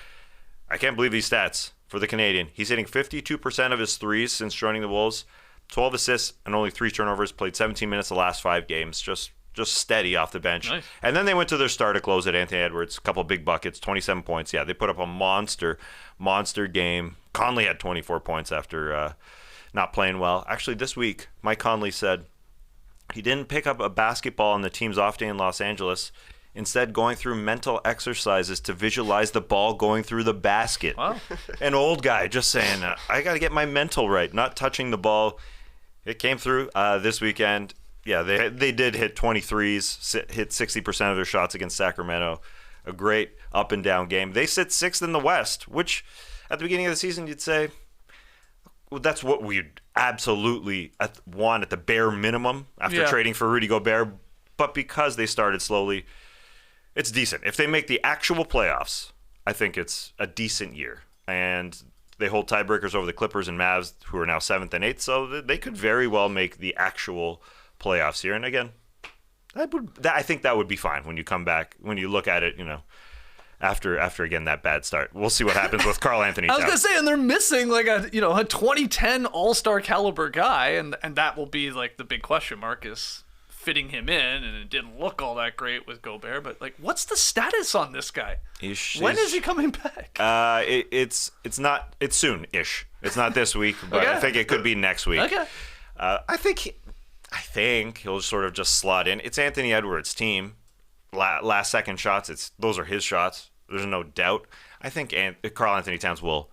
C: I can't believe these stats for the Canadian. He's hitting 52% of his threes since joining the Wolves, 12 assists and only 3 turnovers, played 17 minutes the last 5 games, just steady off the bench.
B: Nice.
C: And then they went to their star to close it, Anthony Edwards, a couple big buckets, 27 points. Yeah, they put up a monster game. Conley had 24 points after not playing well. Actually, this week, Mike Conley said he didn't pick up a basketball on the team's off day in Los Angeles, instead going through mental exercises to visualize the ball going through the basket.
B: Wow.
C: An old guy just saying, I got to get my mental right, not touching the ball. It came through this weekend. Yeah, they did hit 23s, hit 60% of their shots against Sacramento. a great up and down game. They sit 6th in the West, which at the beginning of the season you'd say, well, that's what we'd absolutely want at the bare minimum after trading for Rudy Gobert. But because they started slowly, it's decent. If they make the actual playoffs, I think it's a decent year. And they hold tiebreakers over the Clippers and Mavs, who are now 7th and 8th, so they could very well make the actual playoffs here. And again, I think that would be fine when you come back, when you look at it, after again that bad start. We'll see what happens with Karl Anthony Towns.
B: I was gonna say, and they're missing like a 2010 All-Star caliber guy, and that will be like the big question mark is fitting him in, and it didn't look all that great with Gobert. But like, what's the status on this guy? When is he coming back?
C: It's soon-ish. It's not this week, but
B: Okay.
C: I think it could be next week.
B: Okay.
C: I think he'll sort of just slot in. It's Anthony Edwards' team. Last second shots, those are his shots. There's no doubt. I think Karl Anthony Towns will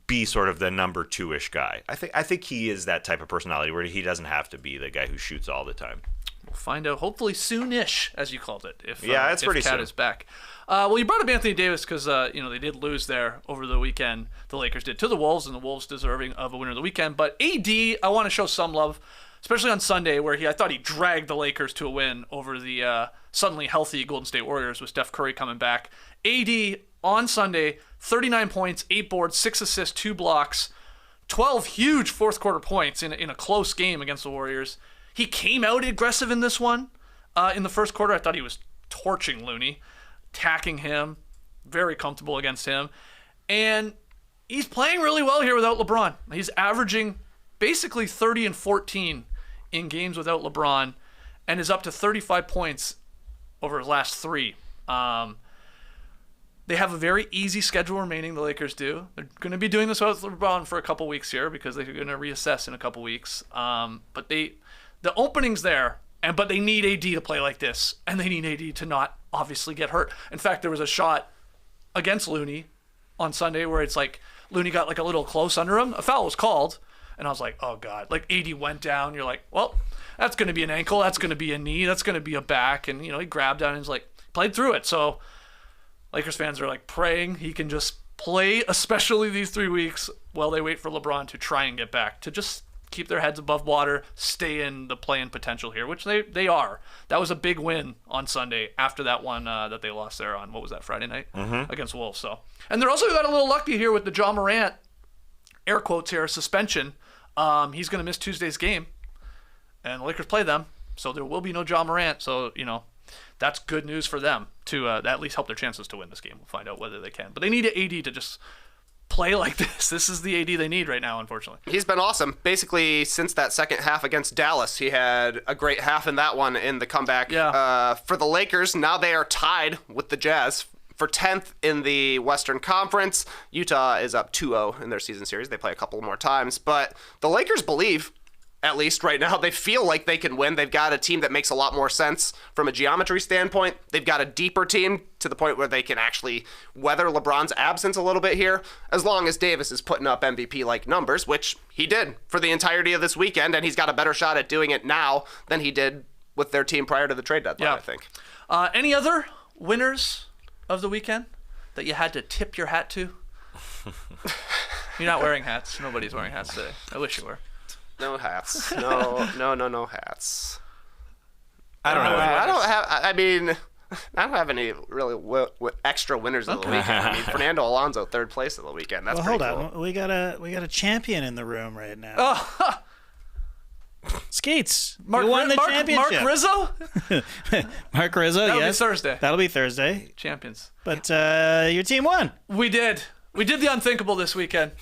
C: be sort of the number 2-ish guy. I think he is that type of personality where he doesn't have to be the guy who shoots all the time.
B: We'll find out hopefully soon-ish, as you called it. If
C: it's pretty
B: Cat
C: soon.
B: is back. Well, you brought up Anthony Davis because they did lose there over the weekend. The Lakers did to the Wolves, and the Wolves deserving of a winner of the weekend. But AD, I want to show some love, especially on Sunday, where I thought he dragged the Lakers to a win over the suddenly healthy Golden State Warriors with Steph Curry coming back. AD on Sunday, 39 points, 8 boards, 6 assists, 2 blocks, 12 huge fourth quarter points in a close game against the Warriors. He came out aggressive in this one. In the first quarter, I thought he was torching Looney, attacking him, very comfortable against him. And he's playing really well here without LeBron. He's averaging basically 30 and 14 in games without LeBron and is up to 35 points over his last 3. They have a very easy schedule remaining, the Lakers do. They're going to be doing this without LeBron for a couple weeks here because they're going to reassess in a couple weeks. But the opening's there, but they need AD to play like this, and they need AD to not obviously get hurt. In fact, there was a shot against Looney on Sunday where it's like Looney got like a little close under him. A foul was called, and I was like, oh, God. Like, AD went down. You're like, well, that's going to be an ankle. That's going to be a knee. That's going to be a back. And, he grabbed down and he's like, played through it. So Lakers fans are like praying he can just play, especially these 3 weeks, while they wait for LeBron to try and get back, to just keep their heads above water, stay in the play-in potential here, which they are. That was a big win on Sunday after that one that they lost there on, what was that, Friday night? Against Wolves. So, and they're also got a little lucky here with the Ja Morant, air quotes here, suspension. He's going to miss Tuesday's game, and the Lakers play them, so there will be no Ja Morant. So, that's good news for them to at least help their chances to win this game. We'll find out whether they can. But they need AD to just play like this. This is the AD they need right now, unfortunately.
E: He's been awesome. Basically, since that second half against Dallas, he had a great half in that one in the comeback.
B: Yeah.
E: For the Lakers, now they are tied with the Jazz for 10th in the Western Conference. Utah is up 2-0 in their season series. They play a couple more times. But the Lakers believe, at least right now, they feel like they can win. They've got a team that makes a lot more sense from a geometry standpoint. They've got a deeper team to the point where they can actually weather LeBron's absence a little bit here, as long as Davis is putting up MVP-like numbers, which he did for the entirety of this weekend, and he's got a better shot at doing it now than he did with their team prior to the trade deadline, I think.
B: Any other winners of the weekend that you had to tip your hat to? You're not wearing hats. Nobody's wearing hats today. I wish you were.
E: No hats. No hats.
C: I don't know.
E: I don't have any really extra winners of the weekend. I mean, Fernando Alonso, 3rd place of the weekend. That's
D: Well,
E: pretty
D: hold
E: cool.
D: on. We got a champion in the room right now.
B: Oh,
D: Skeets,
B: Mark,
D: you won the
B: Mark
D: championship.
B: Rizzo?
D: Mark Rizzo,
B: That'll
D: yes.
B: be Thursday.
D: That'll be Thursday.
B: Champions.
D: But your team won.
B: We did the unthinkable this weekend.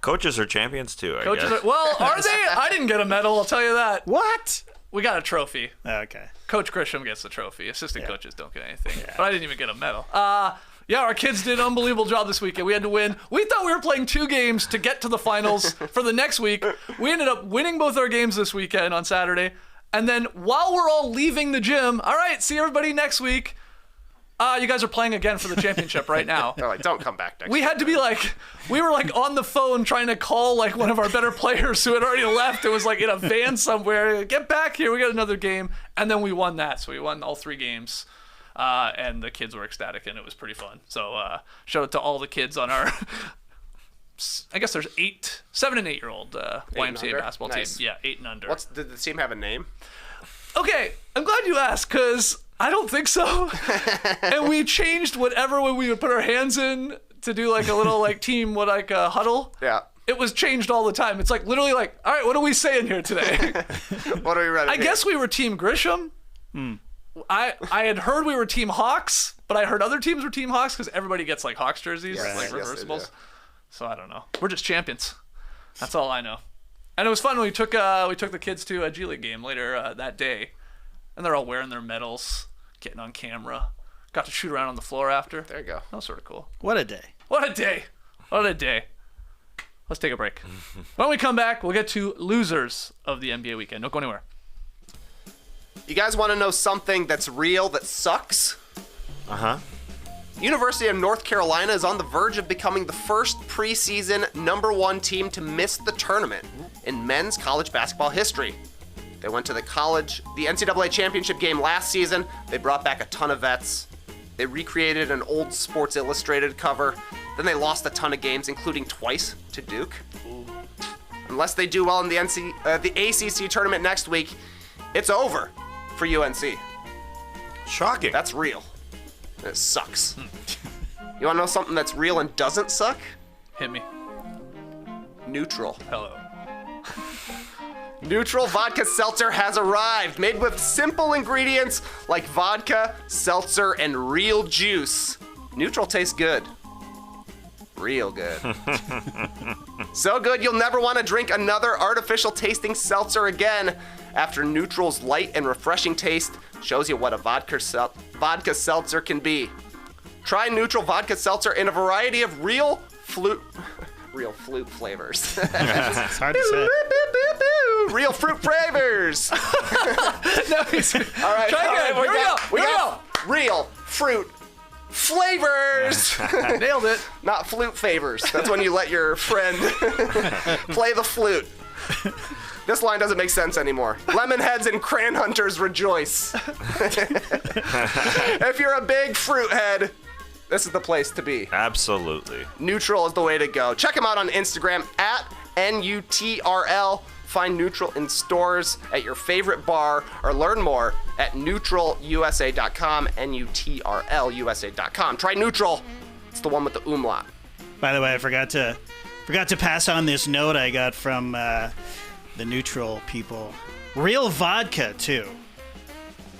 C: Coaches are champions too, I
B: Coaches
C: guess.
B: well, are they? I didn't get a medal, I'll tell you that.
D: What?
B: We got a trophy.
D: Okay.
B: Coach Grisham gets the trophy. Assistant coaches don't get anything. But I didn't even get a medal. Our kids did an unbelievable job this weekend. We had to win. We thought we were playing 2 games to get to the finals for the next week. We ended up winning both our games this weekend on Saturday. And then while we're all leaving the gym, all right, see everybody next week. You guys are playing again for the championship right now.
E: They're like, don't come back next
B: We
E: week.
B: had to be like, we were like on the phone trying to call like one of our better players who had already left. It was like in a van somewhere. Get back here. We got another game. And then we won that. So we won all 3 games. and the kids were ecstatic, and it was pretty fun. So shout out to all the kids on our, I guess there's 7 and 8 year old YMCA basketball
E: Nice.
B: team. Yeah, 8 and under.
E: Did the team have a name?
B: Okay, I'm glad you asked, because I don't think so. And we changed whatever when we would put our hands in to do like a little like team, huddle.
E: Yeah.
B: It was changed all the time. It's like literally like, all right, what are we saying here today?
E: What are we running?
B: I guess we were Team Grisham. I had heard we were Team Hawks, but I heard other teams were Team Hawks because everybody gets like Hawks jerseys,
E: Yes,
B: like
E: yes, they
B: reversibles.
E: do.
B: So I don't know. We're just champions. That's all I know. And it was fun when we took the kids to a G League game later that day, and they're all wearing their medals, getting on camera. Got to shoot around on the floor after.
E: There you go.
B: That was sort of cool.
D: What a day.
B: What a day. What a day. Let's take a break. When we come back, we'll get to losers of the NBA weekend. Don't go anywhere.
E: You guys want to know something that's real that sucks?
C: Uh-huh.
E: University of North Carolina is on the verge of becoming the first preseason #1 team to miss the tournament in men's college basketball history. They went to the NCAA championship game last season. They brought back a ton of vets. They recreated an old Sports Illustrated cover. Then they lost a ton of games, including twice to Duke. Unless they do well in the ACC tournament next week, it's over for UNC.
C: Shocking.
E: That's real. It sucks. You want to know something that's real and doesn't suck?
B: Hit me.
E: Neutral.
B: Hello.
E: Neutral vodka seltzer has arrived, made with simple ingredients like vodka, seltzer, and real juice. Neutral tastes good. Real good. So good you'll never want to drink another artificial tasting seltzer again. After Neutral's light and refreshing taste shows you what a vodka seltzer can be. Try Neutral vodka seltzer in a variety of real flute flavors.
D: It's hard to say.
E: Real fruit flavors.
B: No,
E: All right.
B: Try again.
E: We got real fruit flavors.
B: Nailed it.
E: Not flute favors. That's when you let your friend play the flute. This line doesn't make sense anymore. Lemonheads and crayon hunters rejoice. If you're a big fruit head, this is the place to be.
C: Absolutely.
E: Neutral is the way to go. Check them out on Instagram at NUTRL. Find Neutral in stores at your favorite bar, or learn more at neutralusa.com, NUTRLusa.com. Try Neutral. It's the one with the umlaut.
D: By the way, I forgot to pass on this note I got from the Neutral people. Real vodka too.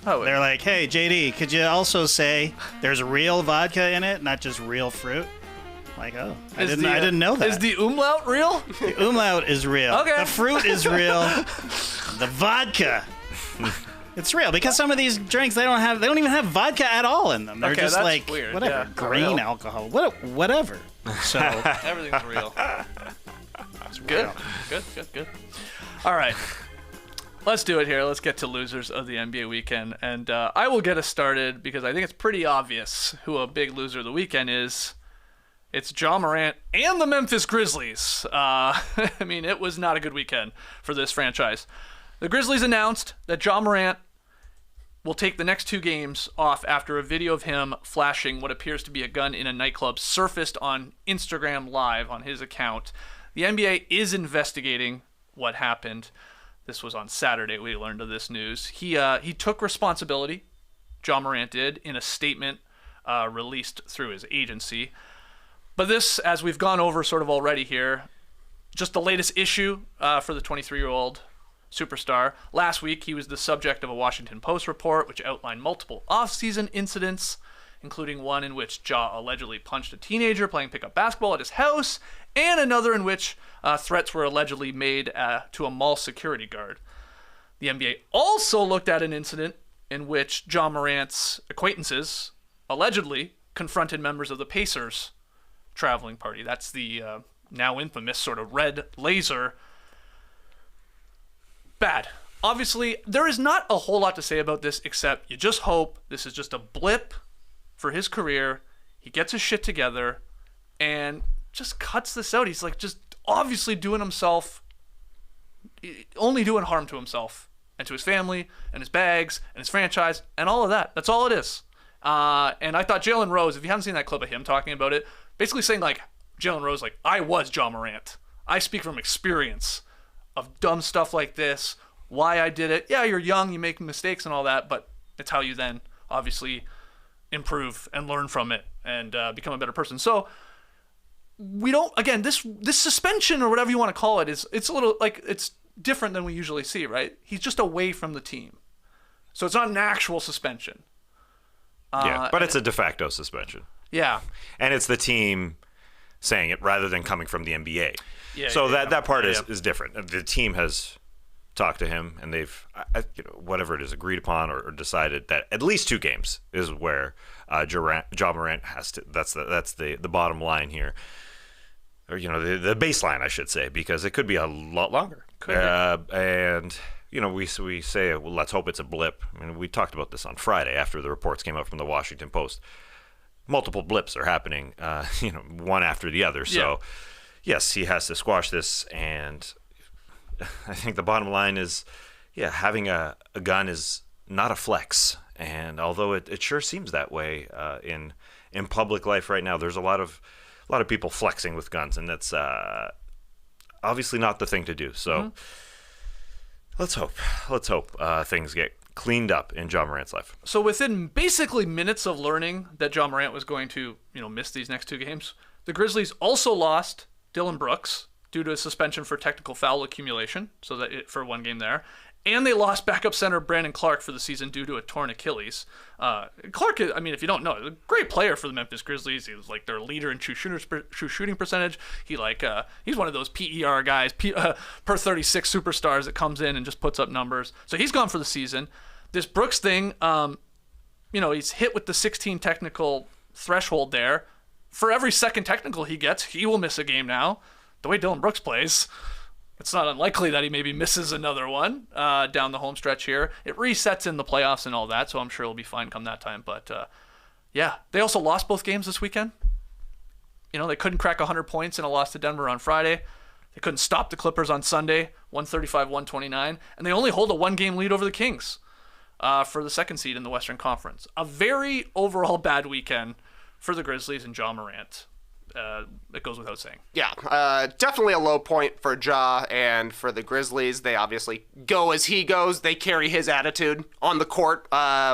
B: Oh,
D: They're like, hey JD, could you also say there's real vodka in it, not just real fruit? Like, oh, I didn't know that.
B: Is the umlaut real?
D: The umlaut is real.
B: Okay.
D: The fruit is real. The vodka, it's real, because some of these drinks they don't even have vodka at all in them. They're
B: Okay,
D: just
B: that's
D: like
B: weird.
D: whatever,
B: Yeah,
D: grain
B: real.
D: alcohol, whatever. So
B: Everything's real. Good. Good. All right. Let's do it here. Let's get to losers of the NBA weekend. And I will get us started because I think it's pretty obvious who a big loser of the weekend is. It's Ja Morant and the Memphis Grizzlies. I mean, it was not a good weekend for this franchise. The Grizzlies announced that Ja Morant will take the next 2 games off after a video of him flashing what appears to be a gun in a nightclub surfaced on Instagram Live on his account. The NBA is investigating what happened. This was on Saturday we learned of this news. He took responsibility, Ja Morant did, in a statement released through his agency. But this, as we've gone over sort of already here, just the latest issue for the 23-year-old superstar. Last week, he was the subject of a Washington Post report, which outlined multiple off-season incidents, including one in which Ja allegedly punched a teenager playing pickup basketball at his house, and another in which threats were allegedly made to a mall security guard. The NBA also looked at an incident in which Ja Morant's acquaintances allegedly confronted members of the Pacers traveling party. That's the now infamous sort of red laser. Bad. Obviously, there is not a whole lot to say about this except you just hope this is just a blip for his career. He gets his shit together and just cuts this out. He's like just obviously only doing harm to himself and to his family and his bags and his franchise and all of that. That's all it is. And I thought Jalen Rose, if you haven't seen that clip of him talking about it, basically saying like Jalen Rose, like, I was Ja Morant. I speak from experience of dumb stuff like this, why I did it. Yeah, you're young, you make mistakes and all that, but it's how you then obviously improve and learn from it and become a better person. So we don't, again, this suspension or whatever you want to call it it's a little like, it's different than we usually see, right? He's just away from the team. So it's not an actual suspension.
C: Yeah, but it's a de facto suspension.
B: Yeah.
C: And it's the team saying it rather than coming from the NBA.
B: Yeah,
C: so
B: yeah,
C: that part
B: yeah.
C: is different. The team has talked to him, and they've, whatever it is, agreed upon or decided that at least 2 games is where Ja Morant has to. That's the bottom line here, or the baseline, I should say, because it could be a lot longer. And we say, well, let's hope it's a blip. I mean, we talked about this on Friday after the reports came out from the Washington Post. Multiple blips are happening, one after the other. So, yes, he has to squash this, and I think the bottom line is, having a gun is not a flex. And although it sure seems that way in public life right now, there's a lot of people flexing with guns, and that's obviously not the thing to do. So let's hope things get cleaned up in Ja Morant's life.
B: So within basically minutes of learning that Ja Morant was going to, miss these next 2 games, the Grizzlies also lost Dylan Brooks due to a suspension for technical foul accumulation, so that for 1 game there. And they lost backup center Brandon Clark for the season due to a torn Achilles. Clark, if you don't know, a great player for the Memphis Grizzlies. He was like their leader in true shooting percentage. He's one of those PER guys, per 36 superstars that comes in and just puts up numbers. So he's gone for the season. This Brooks thing, he's hit with the 16 technical threshold there. For every second technical he gets, he will miss a game now. The way Dylan Brooks plays, it's not unlikely that he maybe misses another one down the home stretch here. It resets in the playoffs and all that, so I'm sure he'll be fine come that time. But, they also lost both games this weekend. They couldn't crack 100 points in a loss to Denver on Friday. They couldn't stop the Clippers on Sunday, 135-129. And they only hold a 1-game lead over the Kings for the 2nd seed in the Western Conference. A very overall bad weekend for the Grizzlies and Ja Morant. It goes without saying.
E: Yeah, definitely a low point for Ja, and for the Grizzlies, they obviously go as he goes. They carry his attitude on the court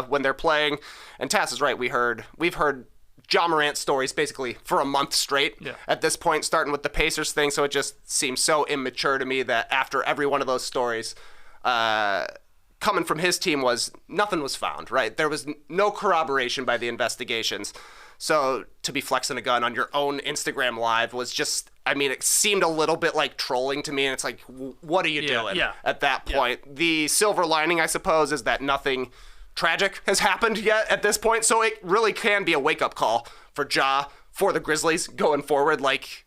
E: when they're playing. And Tass is right. We've heard Ja Morant stories basically for a month straight at this point, starting with the Pacers thing. So it just seems so immature to me that after every one of those stories, coming from his team nothing was found, right? There was no corroboration by the investigations. So to be flexing a gun on your own Instagram live was just, it seemed a little bit like trolling to me. And it's like, what are you doing at that point? Yeah. The silver lining, I suppose, is that nothing tragic has happened yet at this point. So it really can be a wake-up call for Ja, for the Grizzlies going forward. Like,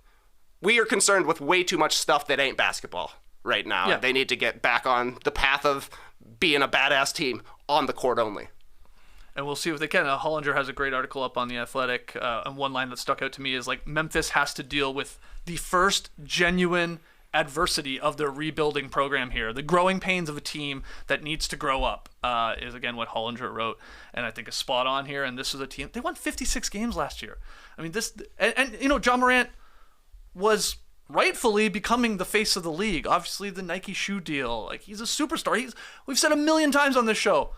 E: we are concerned with way too much stuff that ain't basketball right now. Yeah. They need to get back on the path of being a badass team on the court only.
B: And we'll see if they can. Hollinger has a great article up on The Athletic, and one line that stuck out to me is like, Memphis has to deal with the first genuine adversity of their rebuilding program here. The growing pains of a team that needs to grow up is, again, what Hollinger wrote, and I think is spot on here. And this is a team, they won 56 games last year. Ja Morant was rightfully becoming the face of the league. Obviously, the Nike shoe deal. Like, he's a superstar. We've said a million times on this show,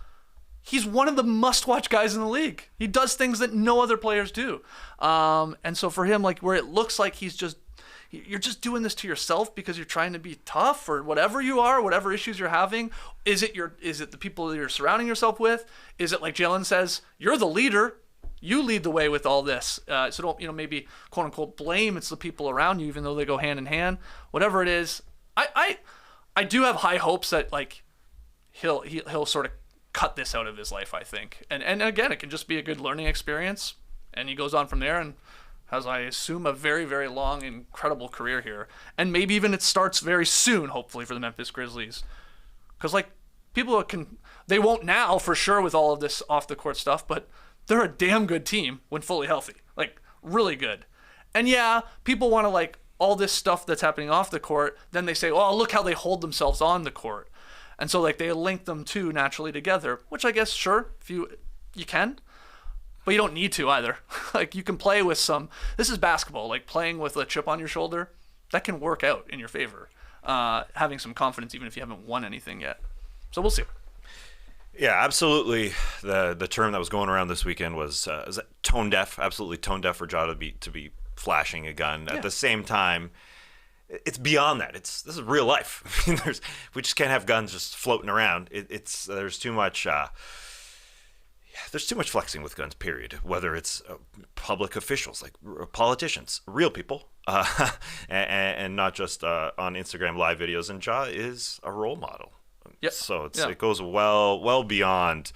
B: he's one of the must-watch guys in the league. He does things that no other players do. And so for him, like, where it looks like you're just doing this to yourself because you're trying to be tough or whatever you are, whatever issues you're having. Is it the people that you're surrounding yourself with? Is it, like Jalen says, you're the leader. You lead the way with all this. So don't, maybe quote unquote blame. It's the people around you, even though they go hand in hand. Whatever it is, I do have high hopes that like he'll sort of cut this out of his life, I think. And again, it can just be a good learning experience. And he goes on from there and has, I assume, a very, very long, incredible career here. And maybe even it starts very soon, hopefully, for the Memphis Grizzlies. Because, like, they won't now, for sure, with all of this off-the-court stuff, but they're a damn good team when fully healthy. Like, really good. And yeah, people want to, like, all this stuff that's happening off the court, then they say, oh, look how they hold themselves on the court. And so, like, they link them two naturally together, which I guess, sure, if you can. but you don't need to either. Like, you can play with some. This is basketball. Like, playing with a chip on your shoulder, that can work out in your favor. Having some confidence, even if you haven't won anything yet. So we'll see.
C: Yeah, absolutely. The term that was going around this weekend was tone deaf. Absolutely tone deaf for Ja to be flashing a gun. At the same time, it's beyond that. This is real life. I mean, we just can't have guns just floating around. There's too much. There's too much flexing with guns. Period. Whether it's public officials, like politicians, real people, and not just on Instagram live videos. And Ja is a role model.
B: Yep.
C: So it goes well beyond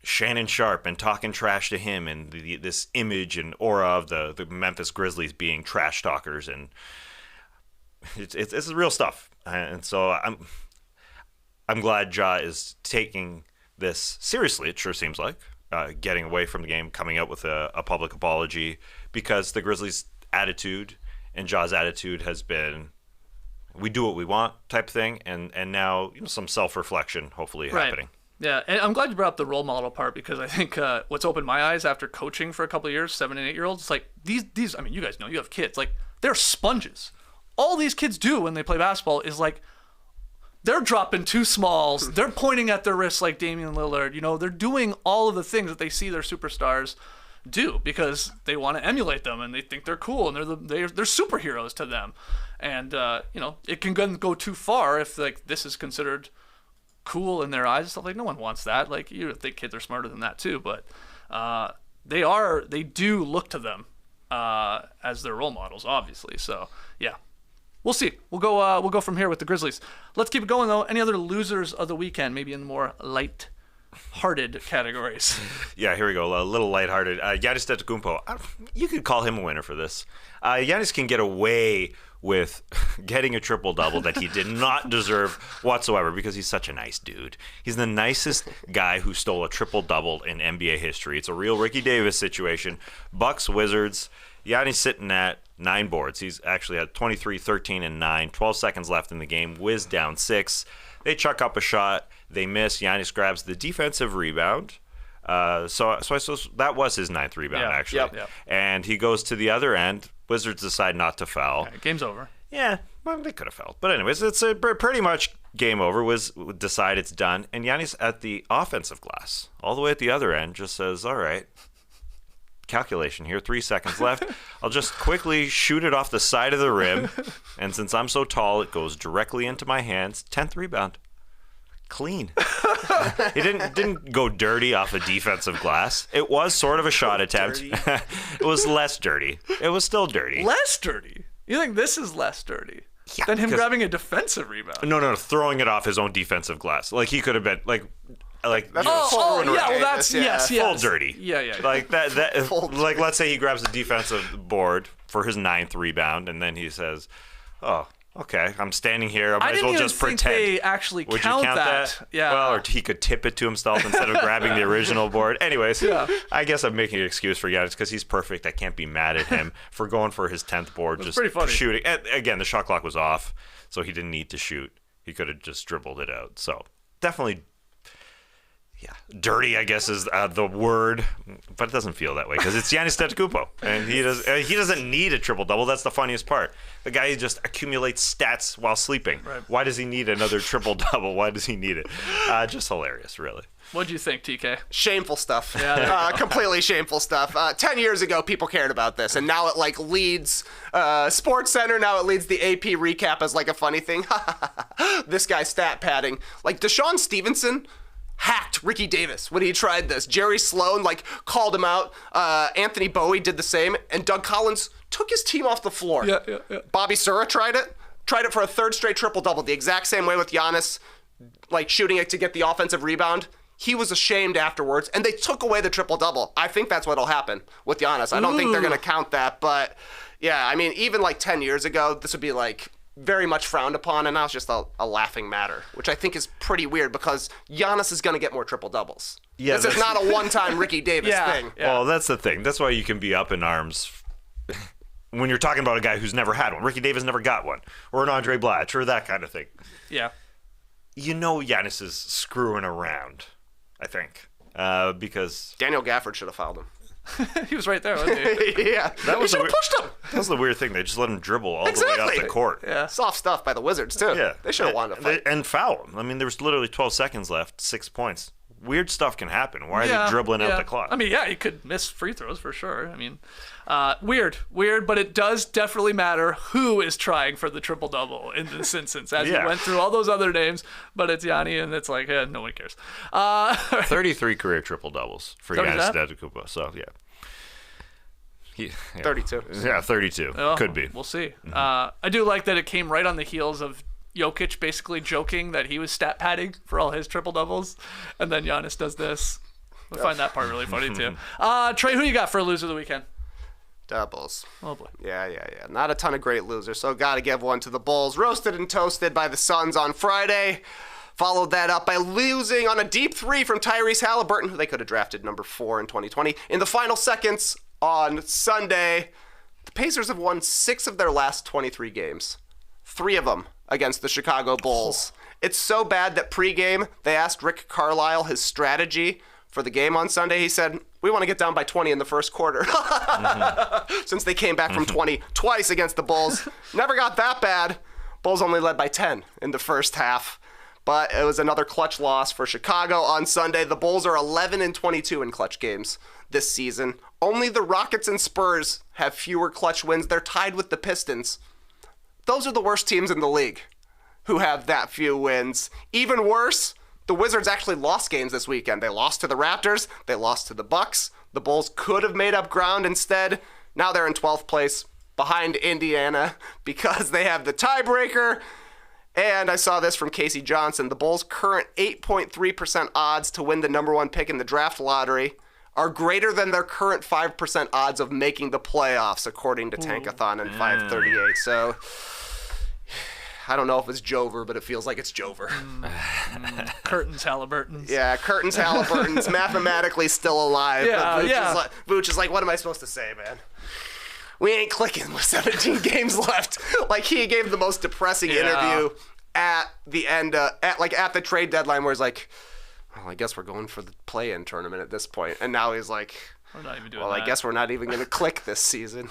C: Shannon Sharp and talking trash to him and this image and aura of the Memphis Grizzlies being trash talkers, and it's real stuff. And so I'm glad Ja is taking this seriously. It sure seems like getting away from the game, coming out with a public apology, because the Grizzlies' attitude and Ja's attitude has been, we do what we want type thing, and now some self-reflection hopefully happening.
B: Yeah, and I'm glad you brought up the role model part, because I think what's opened my eyes after coaching for a couple of years, 7 and 8 year olds, it's like these. I mean, you guys know, you have kids, like, they're sponges. All these kids do when they play basketball is, like, they're dropping two smalls, they're pointing at their wrists like Damian Lillard. They're doing all of the things that they see their superstars do, because they want to emulate them and they think they're cool and they're superheroes to them. And it can go too far if, like, this is considered cool in their eyes and stuff. Like, no one wants that. Like, you think kids are smarter than that too, but they do look to them as their role models, obviously. So yeah, we'll see. We'll go from here with the Grizzlies. Let's keep it going though. Any other losers of the weekend, maybe in the more light-hearted categories?
C: Yeah, here we go. A little lighthearted. Giannis Antetokounmpo. You could call him a winner for this. Giannis can get away with getting a triple-double that he did not deserve whatsoever, because he's such a nice dude. He's the nicest guy who stole a triple-double in NBA history. It's a real Ricky Davis situation. Bucks, Wizards. Giannis sitting at 9 boards. He's actually had 23, 13, and 9. 12 seconds left in the game. Wiz down 6. They chuck up a shot. They miss. Giannis grabs the defensive rebound. So that was his 9th rebound, actually.
B: Yep.
C: And he goes to the other end. Wizards decide not to foul.
B: Yeah, game's over.
C: Yeah, well, they could have fouled. But anyways, it's pretty much game over. Decide it's done. And Giannis at the offensive glass, all the way at the other end, just says, all right, calculation here, 3 seconds left. I'll just quickly shoot it off the side of the rim. And since I'm so tall, it goes directly into my hands. 10th rebound. Clean. It didn't go dirty off a defensive glass. It was sort of a shot attempt. It was less dirty. It was still dirty.
B: Less dirty? You think this is less dirty
C: Yeah,
B: than him
C: because-
B: grabbing a defensive rebound?
C: No, throwing it off his own defensive glass. Like, he could have been like
E: That's
B: Oh,
E: full
B: yeah, well,
E: Davis,
B: that's, yes.
C: full dirty.
B: Yeah.
C: Like that like, let's say he grabs the defensive board for his 9th rebound, and then he says, "Oh, okay, I'm standing here. I might as well just
B: think
C: pretend."
B: they actually
C: Would
B: count
C: you count that?
B: Yeah.
C: Well, or he could tip it to himself instead of grabbing the original board. Anyways, I guess I'm making an excuse for Giannis because he's perfect. I can't be mad at him for going for his 10th board, just
B: pretty funny.
C: shooting. And again, the shot clock was off, so he didn't need to shoot. He could have just dribbled it out. So definitely. Yeah, dirty, I guess, is the word, but it doesn't feel that way because it's Giannis Antetokounmpo, and he doesn't need a triple double. That's the funniest part. The guy just accumulates stats while sleeping.
B: Right.
C: Why does he need another triple double? Why does he need it? Just hilarious, really.
B: What'd you think, TK?
E: Shameful stuff.
B: Yeah, there you
E: Completely shameful stuff. 10 years ago, people cared about this, and now it leads Sports Center. Now it leads the AP recap as a funny thing. This guy's stat padding. Deshaun Stevenson hacked Ricky Davis when he tried this. Jerry Sloan called him out. Anthony Bowie did the same, and Doug Collins took his team off the floor.
B: Yeah.
E: Bobby Sura tried it for a 3rd straight triple-double, the exact same way with Giannis, shooting it to get the offensive rebound. He was ashamed afterwards, and they took away the triple-double. I think that's what'll happen with Giannis. I don't think they're going to count that, but yeah, I mean, even 10 years ago, this would be very much frowned upon, and now it's just a laughing matter, which I think is pretty weird because Giannis is going to get more triple-doubles.
C: Yeah,
E: this is not a one-time Ricky Davis thing.
B: Yeah.
C: Well, that's the thing. That's why you can be up in arms when you're talking about a guy who's never had one. Ricky Davis never got one, or an Andre Blatch, or that kind of thing.
B: Yeah.
C: You know Giannis is screwing around, I think. because
E: Daniel Gafford should have fouled him.
B: He was right there, wasn't he?
E: Yeah,
C: that was
E: he should
C: the
E: have pushed him.
C: that was the weird thing. They just let him dribble all the way
E: Exactly.
C: up the court.
B: Yeah.
E: Soft stuff by the Wizards too.
C: Yeah,
E: They should have wanted to fight.
C: and foul him. I mean, there was literally 12 seconds left, 6 points. Weird stuff can happen. Why are they dribbling out the clock?
B: I mean, yeah, he could miss free throws for sure. I mean, weird, but it does definitely matter who is trying for the triple-double in this instance, as
C: Yeah.
B: you went through all those other names, but it's Yanni, and it's like, no one cares.
C: 33 career triple doubles for
B: That was
C: Giannis
B: that?
C: Antetokounmpo. So yeah.
E: 32.
C: Yeah, 32.
B: Well,
C: Could be.
B: We'll see. I do like that it came right on the heels of Jokic basically joking that he was stat padding for all his triple doubles, and then Giannis does this. I find that part really funny too. Trey, who you got for a loser of the weekend?
E: Doubles.
B: Oh boy.
E: Yeah. Not a ton of great losers, so got to give one to the Bulls. Roasted and toasted by the Suns on Friday. Followed that up by losing on a deep three from Tyrese Halliburton, who they could have drafted number 4 in 2020. In the final seconds on Sunday, the Pacers have won 6 of their last 23 games. 3 of them against the Chicago Bulls. It's so bad that pregame, they asked Rick Carlisle his strategy for the game on Sunday. He said, we want to get down by 20 in the first quarter. Since they came back from 20 twice against the Bulls. Never got that bad. Bulls only led by 10 in the first half. But it was another clutch loss for Chicago on Sunday. The Bulls are 11-22 in clutch games this season. Only the Rockets and Spurs have fewer clutch wins. They're tied with the Pistons. Those are the worst teams in the league who have that few wins. Even worse, the Wizards actually lost games this weekend. They lost to the Raptors. They lost to the Bucks. The Bulls could have made up ground instead. Now they're in 12th place behind Indiana because they have the tiebreaker. And I saw this from Casey Johnson. The Bulls' current 8.3% odds to win the number 1 pick in the draft lottery are greater than their current 5% odds of making the playoffs, according to Tankathon and 538. So I don't know if it's Jover, but it feels like it's Jover.
B: Curtains Halliburton's.
E: Yeah, Curtains Halliburton's mathematically still alive.
B: Yeah,
E: but
B: yeah.
E: Vooch is like, what am I supposed to say, man? We ain't clicking with 17 games left. Like, he gave the most depressing interview at the end, at the trade deadline, where he's like, well, I guess we're going for the play-in tournament at this point. And now he's like,
B: We're not even doing
E: well,
B: that.
E: I guess we're not even going to click this season.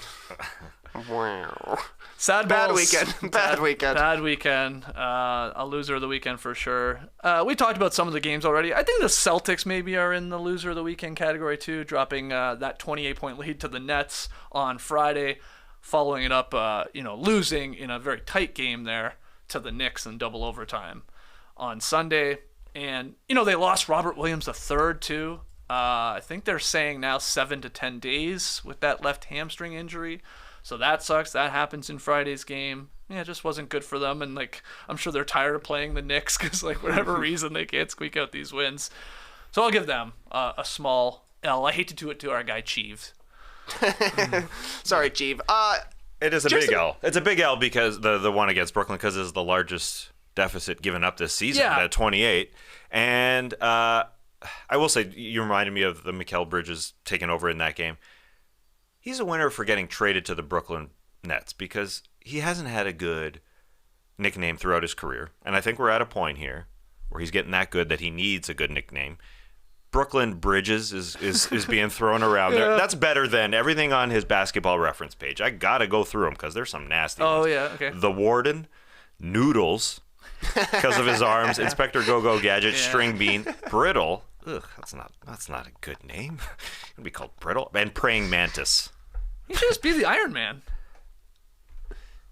E: Wow.
B: Sad
E: Bad
B: balls.
E: weekend. Bad weekend.
B: Bad weekend. A loser of the weekend for sure. We talked about some of the games already. I think the Celtics maybe are in the loser of the weekend category too, dropping that 28-point lead to the Nets on Friday, following it up, losing in a very tight game there to the Knicks in double overtime on Sunday. And, they lost Robert Williams III too. I think they're saying now 7 to 10 days with that left hamstring injury. So that sucks. That happens in Friday's game. Yeah, it just wasn't good for them. And, I'm sure they're tired of playing the Knicks because, whatever reason, they can't squeak out these wins. So I'll give them a small L. I hate to do it to our guy, Cheeves.
E: Sorry, Chief.
C: It is a big L. It's a big L because the one against Brooklyn, because it's the largest deficit given up this season at 28. And I will say, you reminded me of the Mikal Bridges taking over in that game. He's a winner for getting traded to the Brooklyn Nets because he hasn't had a good nickname throughout his career. And I think we're at a point here where he's getting that good that he needs a good nickname. Brooklyn Bridges is being thrown around there. That's better than everything on his basketball reference page. I got to go through them because there's some nasty ones.
B: Oh, yeah, okay.
C: The Warden, Noodles, because of his arms, Inspector Go-Go Gadget, String Bean, Brittle. Ugh, that's not a good name. It'd be called Brittle. And Praying Mantis.
B: He should just be the Iron Man.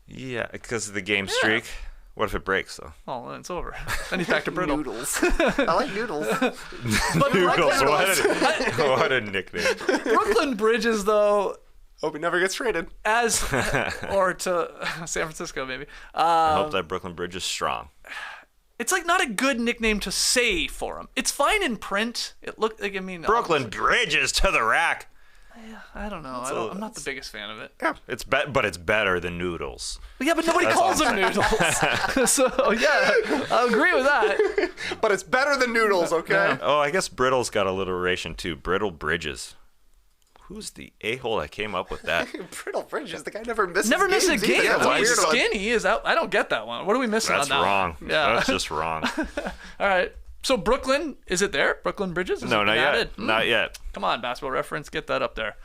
C: Yeah, because of the game streak. What if it breaks, though?
B: Oh, then it's over. Then he's back to Brittle.
E: Noodles. I like noodles.
B: But
C: Noodles. What a nickname.
B: Brooklyn Bridges, though,
E: Hope he never gets traded.
B: or to San Francisco, maybe.
C: I hope that Brooklyn Bridge is strong.
B: It's not a good nickname to say for him. It's fine in print. It looked like,
C: Brooklyn Bridges to the rack.
B: I don't know. I'm not the biggest fan of it.
C: Yeah, but it's better than Noodles.
B: Yeah, but nobody calls him Noodles. So, yeah, I agree with that.
E: But it's better than noodles, okay?
C: Oh, I guess Brittle's got alliteration too. Brittle Bridges. Who's the a-hole that came up with that?
E: Brittle Bridges. The guy never misses
B: Never miss a
E: games
B: game.
E: either. That's a
B: He's
E: weird one.
B: skinny. I don't get that one. What are we missing
C: That's
B: on that
C: wrong.
B: one? Yeah.
C: That's just wrong.
B: All right. So Brooklyn, is it there? Brooklyn Bridges? Is
C: No,
B: it
C: not
B: added?
C: yet. Not yet.
B: Come on, Basketball Reference, get that up there.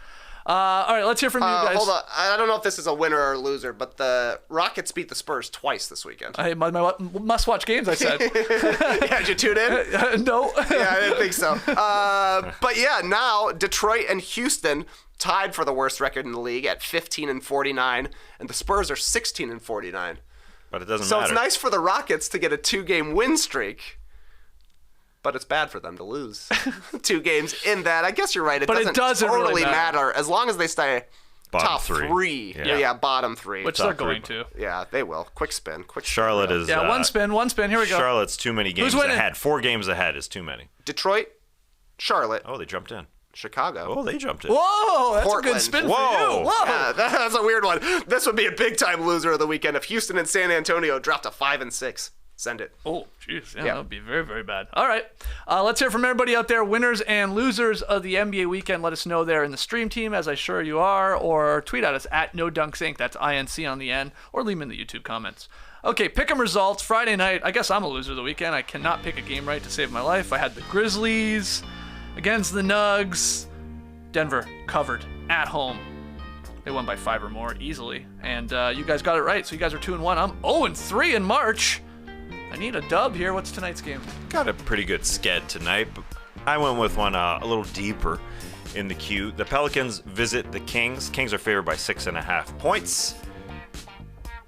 B: All right, let's hear from you guys.
E: Hold on. I don't know if this is a winner or a loser, but the Rockets beat the Spurs twice this weekend.
B: My must-watch games, I said.
E: Yeah, did you tune in?
B: No.
E: Yeah, I didn't think so. But yeah, now Detroit and Houston tied for the worst record in the league at 15-49, and the Spurs are 16-49.
C: But it doesn't
E: So
C: matter.
E: it's nice for the Rockets to get a 2-game win streak, but it's bad for them to lose 2 games in that. I guess you're right. It
B: But
E: doesn't
B: really
E: totally
B: matter.
E: matter as long as they stay
C: Bottom
E: top
C: three.
E: 3.
C: Yeah.
E: Yeah, bottom 3.
B: Which
C: Top
B: they're going
C: three.
B: to.
E: Yeah, they will. Quick spin.
C: Charlotte is.
B: Yeah, one spin. Here we go.
C: Charlotte's too many games
B: winning?
C: ahead. 4 games ahead is too many.
E: Detroit, Charlotte,
C: Oh, they jumped in.
E: Chicago.
C: Oh, they jumped in.
B: Whoa, that's a
E: Portland.
B: good spin
C: Whoa.
B: for you. Whoa.
E: Yeah, that's a weird one. This would be a big-time loser of the weekend if Houston and San Antonio dropped to 5-6. Send it.
B: Oh, jeez. Yeah,
E: Yeah.
B: that would be very, very bad. All right. Let's hear from everybody out there, winners and losers of the NBA weekend. Let us know there in the stream team, as I sure you are, or tweet at us at NoDunksInc. That's INC on the end, or leave them in the YouTube comments. Okay, pick 'em results. Friday night, I guess I'm a loser of the weekend. I cannot pick a game right to save my life. I had the Grizzlies against the Nugs. Denver covered at home. They won by 5 or more easily. And you guys got it right, so you guys are 2-1. I'm 0-3 in March. I need a dub here. What's tonight's game?
C: Got a pretty good sked tonight, but I went with one a little deeper in the queue. The Pelicans visit the Kings. Kings are favored by 6.5 points.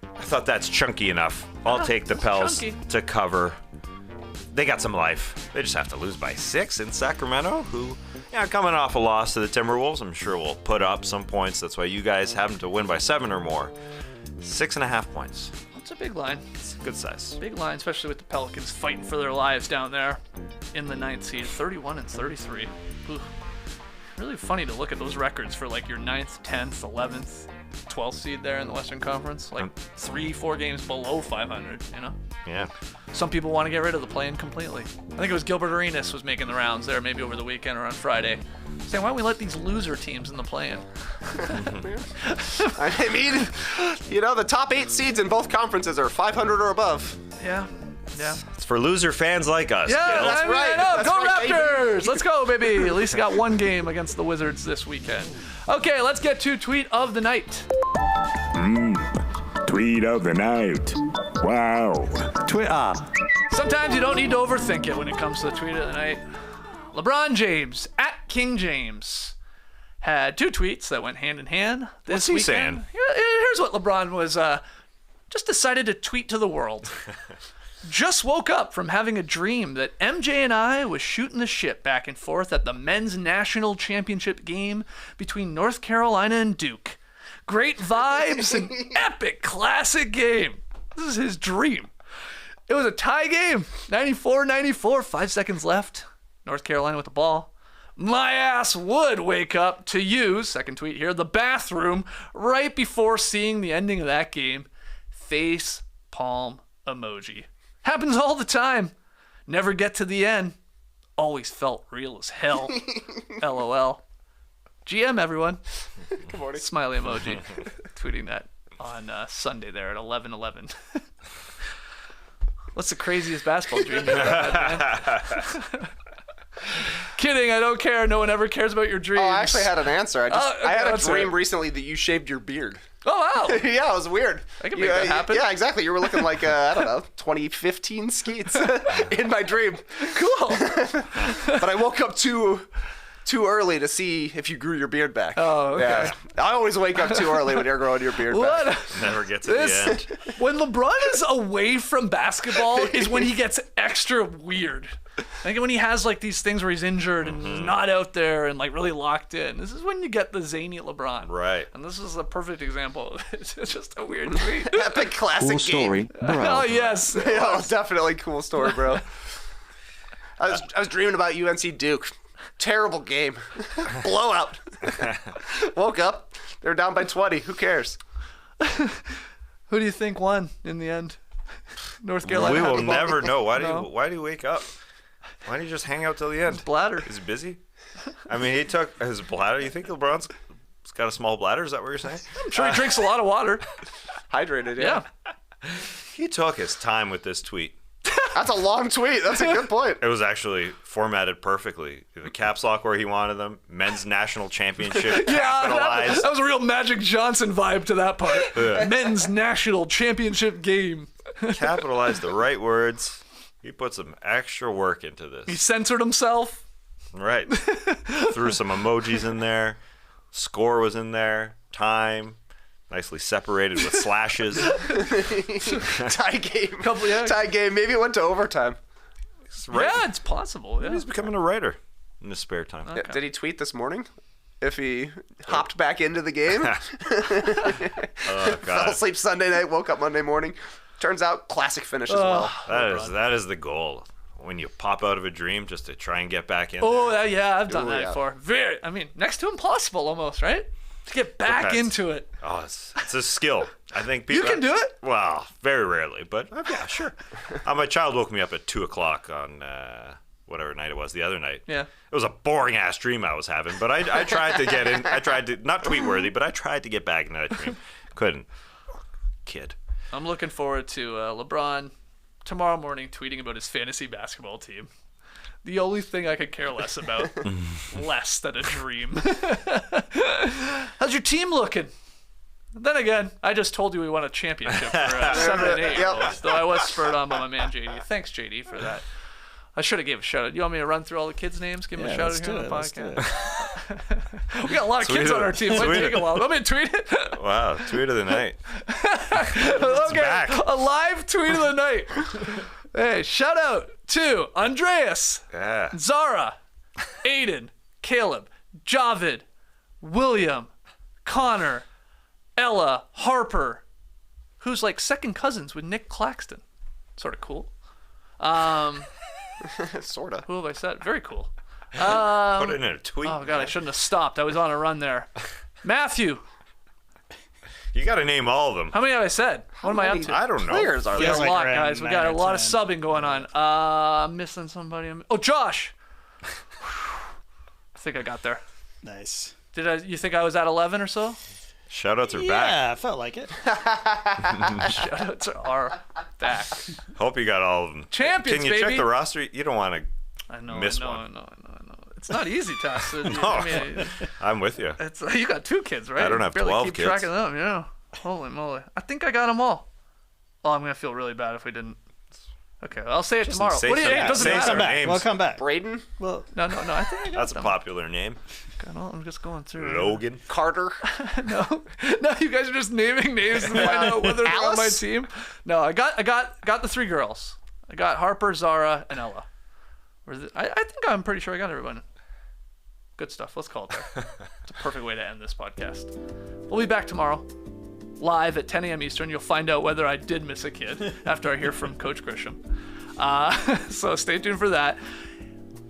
C: I thought that's chunky enough. I'll take the
B: that's
C: Pels
B: chunky.
C: to cover. They got some life. They just have to lose by 6 in Sacramento, who, coming off a loss to the Timberwolves, I'm sure will put up some points. That's why you guys have them to win by 7 or more. 6.5 points.
B: That's a big line.
C: It's a good size.
B: Big line, especially with the Pelicans fighting for their lives down there in the 9th seed. 31-33. Ooh. Really funny to look at those records for like your 9th, 10th, 11th, 12th seed there in the Western Conference. Like 3-4 games below 500,
C: Yeah.
B: Some people want to get rid of the play-in completely. I think it was Gilbert Arenas was making the rounds there maybe over the weekend or on Friday, saying, why don't we let these loser teams in the play-in?
E: I mean, the top 8 seeds in both conferences are 500 or above.
B: Yeah.
C: It's for loser fans like us.
B: Yeah,
C: Gil.
B: I mean,
E: right.
B: I know.
E: That's
B: Go
E: right,
B: Raptors! Let's go, baby. At least we got one game against the Wizards this weekend. Okay, let's get to tweet of the night.
F: Tweet of the night. Wow.
B: Sometimes you don't need to overthink it when it comes to the tweet of the night. LeBron James, at King James, had 2 tweets that went hand in hand this
C: What's he
B: weekend.
C: saying?
B: Here's what LeBron was just decided to tweet to the world. Just woke up from having a dream that MJ and I was shooting the shit back and forth at the men's national championship game between North Carolina and Duke. Great vibes and epic classic game. This is his dream. It was a tie game, 94-94, 5 seconds left. North Carolina with the ball. My ass would wake up to use, second tweet here, the bathroom right before seeing the ending of that game. Face palm emoji. Happens all the time. Never get to the end. Always felt real as hell. LOL. GM, everyone.
E: Good morning.
B: Smiley emoji. Tweeting that on Sunday there at 11:11. What's the craziest basketball dream you ever had, man? Kidding, I don't care. No one ever cares about your dreams.
E: Oh, I actually had an answer. I
B: okay,
E: had a
B: let's hear
E: dream
B: it.
E: recently that you shaved your beard.
B: Oh, wow.
E: Yeah, it was weird.
B: I can make that happen.
E: Yeah, exactly. You were looking like, 2015 Skeets in my dream.
B: Cool.
E: But I woke up too early to see if you grew your beard back.
B: Oh, okay.
E: Yeah. I always wake up too early when you're growing your beard back.
B: What?
C: Never get to the end.
B: When LeBron is away from basketball is when he gets extra weird. I think when he has like these things where he's injured and he's not out there and like really locked in. This is when you get the zany LeBron.
C: Right.
B: And this is a perfect example of it. It's just a weird tweet.
E: Epic classic
F: Cool story,
E: game.
B: Oh, yes.
E: Yeah, definitely cool story, bro. I was dreaming about UNC Duke. Terrible game. Blowout. Woke up. They were down by 20. Who cares?
B: Who do you think won in the end? North Carolina.
C: We
B: had
C: will
B: the ball.
C: never know. Why
B: No.
C: do you wake up? Why do you just hang out till the end?
B: Bladder.
C: Is he busy? I mean, he took his bladder. You think LeBron's got a small bladder? Is that what you're saying?
B: I'm sure he drinks a lot of water.
E: Hydrated,
B: Yeah.
E: yeah.
C: He took his time with this tweet.
E: That's a long tweet. That's a good point.
C: It was actually formatted perfectly. The caps lock where he wanted them. Men's national championship.
B: Yeah,
C: Capitalized.
B: that was a real Magic Johnson vibe to that part. Men's national championship game.
C: Capitalized the right words. He put some extra work into this.
B: He censored himself.
C: Right. Threw some emojis in there. Score was in there. Time. Nicely separated with slashes.
E: Tie game.
B: Yeah.
E: Tie game. Maybe it went to overtime.
B: Yeah, it's possible. Yeah.
C: He's becoming a writer in his spare time.
E: Yeah, did he tweet this morning? If he hopped back into the game?
C: Oh,
E: Fell
C: God.
E: asleep Sunday night, woke up Monday morning. Turns out, classic finish as well.
C: That is the goal. When you pop out of a dream just to try and get back in
B: Oh,
C: there.
B: yeah, I've done
E: Ooh,
B: that
E: yeah.
B: before. Next to impossible almost, right? To get back
C: Depends.
B: into it.
C: Oh, it's a skill. I think people.
B: You can do it?
C: Well, very rarely, but yeah, sure. My child woke me up at 2:00 on whatever night it was, the other night.
B: Yeah.
C: It was a boring ass dream I was having, but I tried to get in. I tried to, not tweet worthy, but I tried to get back into that dream. Couldn't. Kid.
B: I'm looking forward to LeBron tomorrow morning tweeting about his fantasy basketball team. The only thing I could care less about, less than a dream. How's your team looking? Then again, I just told you we won a championship for 7 and 8.
E: Yep.
B: Though I was spurred on by my man JD. Thanks, JD, for that. I should have gave a shout out. You want me to run through all the kids' names? Give them a shout out here on the podcast. We got a lot of kids on our team. It might take a while. Want me to tweet it?
C: Wow, tweet of the night.
B: Okay,
C: back.
B: a live tweet of the night. Hey, shout out to Andreas,
C: Yeah.
B: Zara, Aiden, Caleb, Javid, William, Connor, Ella, Harper, who's like second cousins with Nick Claxton. Sort of cool.
E: Sorta.
B: Who have I said? Very cool.
C: Put it in a tweet.
B: Oh, God, I shouldn't have stopped. I was on a run there. Matthew.
C: You got to name all of them.
B: How many have I said? What am I up to?
C: I don't know.
E: Players are
B: We got
E: there?
B: a lot,
D: around
B: guys. We
D: 9
B: got a
D: or
B: lot of
D: 10.
B: subbing going on. I'm missing somebody. Oh, Josh. I think I got there.
D: Nice.
B: You think I was at 11 or so?
C: Shoutouts are back.
D: Yeah, I felt like it.
B: Shoutouts are back.
C: Hope you got all of them.
B: Champions,
C: Can you
B: baby.
C: check the roster? You don't want to.
B: I know.
C: Miss
B: I know.
C: one.
B: I know. It's not easy, Tess. I mean,
C: I'm with you.
B: it's you got 2 kids, right?
C: I don't
B: You
C: have
B: barely
C: 12
B: keep
C: kids.
B: track of them. Yeah. Holy moly! I think I got them all. Oh, I'm gonna feel really bad if we didn't. Okay, I'll say it tomorrow.
C: say
B: What do you?
C: some-
B: It doesn't
C: say
B: matter.
C: some
D: Come back.
C: names.
D: Well, come back.
E: Braden?
D: Well,
B: No. I think I got
C: That's a
B: them.
C: popular name.
B: God, I'm just going through.
C: Logan.
E: Carter?
B: No, you guys are just naming names to find out whether they're on my
E: Alice?
B: team. No, I got the 3 girls. I got Harper, Zara, and Ella. I think I'm pretty sure I got everyone. Good stuff. Let's call it there. It's a perfect way to end this podcast. We'll be back tomorrow, live at 10 a.m. Eastern. You'll find out whether I did miss a kid after I hear from Coach Grisham. So stay tuned for that.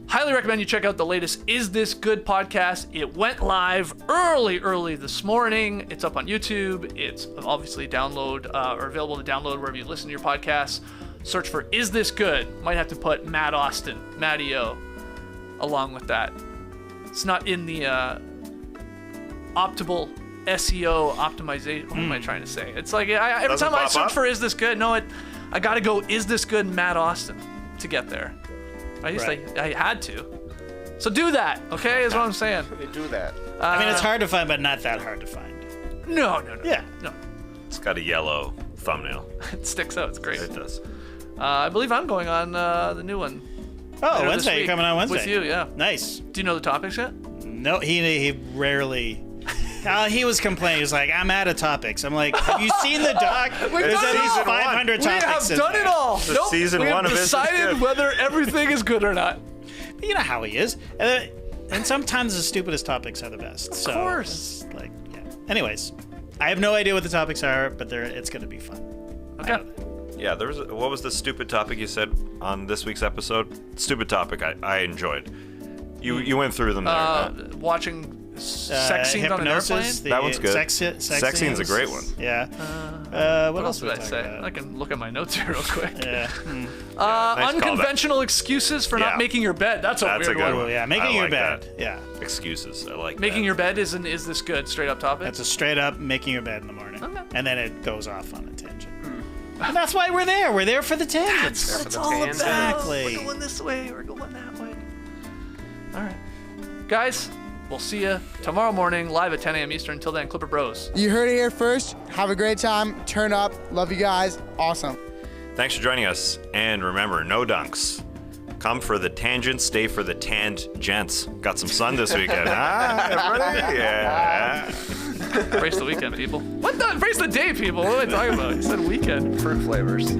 B: Highly recommend you check out the latest Is This Good podcast. It went live early this morning. It's up on YouTube. It's obviously or available to download wherever you listen to your podcasts. Search for Is This Good. Might have to put Matt Austin, Matty O, along with that. It's not in the optimal SEO optimization. What am I trying to say? It's like every
C: Doesn't
B: time I
C: pop
B: search
C: up?
B: for Is This Good, I gotta go Is This Good Matt Austin to get there. I had to. So do that, okay? Is what I'm saying.
E: They do that.
D: I mean, it's hard to find, but not that hard to find.
B: No.
D: Yeah.
B: No.
C: It's got a yellow thumbnail.
B: It sticks out. It's great.
C: It does.
B: I believe I'm going on the new one.
D: Oh,
B: later this
D: Wednesday. You're
B: week.
D: coming on Wednesday.
B: With you, yeah.
D: Nice.
B: Do you know the topics yet?
D: No, he rarely. He was complaining. He was like, "I'm out of topics." I'm like, "Have you seen the doc? There's
B: done
D: at
B: it
D: least
B: all.
D: 500
B: We
D: topics."
B: have
D: in
B: done
D: there.
B: it all.
C: The season
B: we
C: 1
B: have
C: of Is This
B: decided
C: Good?
B: whether everything is good or not.
D: You know how he is. And sometimes the stupidest topics are the best. Of
B: course.
D: It's like, yeah. Anyways, I have no idea what the topics are, but it's going to be fun.
B: Okay.
C: Yeah, what was the stupid topic you said on this week's episode? Stupid topic I enjoyed. You went through them there.
B: Watching sex scenes on an
D: Hypnosis,
B: airplane.
D: the
C: That one's good.
D: Sex
C: Sex scene's a
D: scenes.
C: great one.
D: Yeah. What else
B: What
D: did
B: did I say?
D: About?
B: I can look at my notes here real quick.
D: Yeah.
C: Nice
B: Unconventional excuses for not
C: Yeah.
B: making your bed. That's a
C: That's a
B: weird
C: good
B: one.
C: one.
D: Oh, yeah. Making
C: I
D: your
C: like
D: bed.
C: that.
D: Yeah.
C: Excuses. I like
B: Making
C: that.
B: your bed is this good? Straight up topic.
D: That's a straight up making your bed in the morning.
B: Okay.
D: And then it goes off on a tangent. And that's why we're there. We're there for the tangents.
B: That's
E: the
B: all
E: tangents.
B: about.
D: Exactly.
B: We're going this way. We're going that way. All right. Guys, we'll see you tomorrow morning, live at 10 a.m. Eastern. Until then, Clipper Bros.
G: You heard it here first. Have a great time. Turn up. Love you guys. Awesome.
C: Thanks for joining us. And remember, no dunks. Come for the tangents, stay for the tanned gents. Got some sun this weekend, huh? Everybody? Yeah.
B: Brace the weekend, people. What the? Brace the day, people. What am I talking about? You said weekend.
E: Fruit flavors.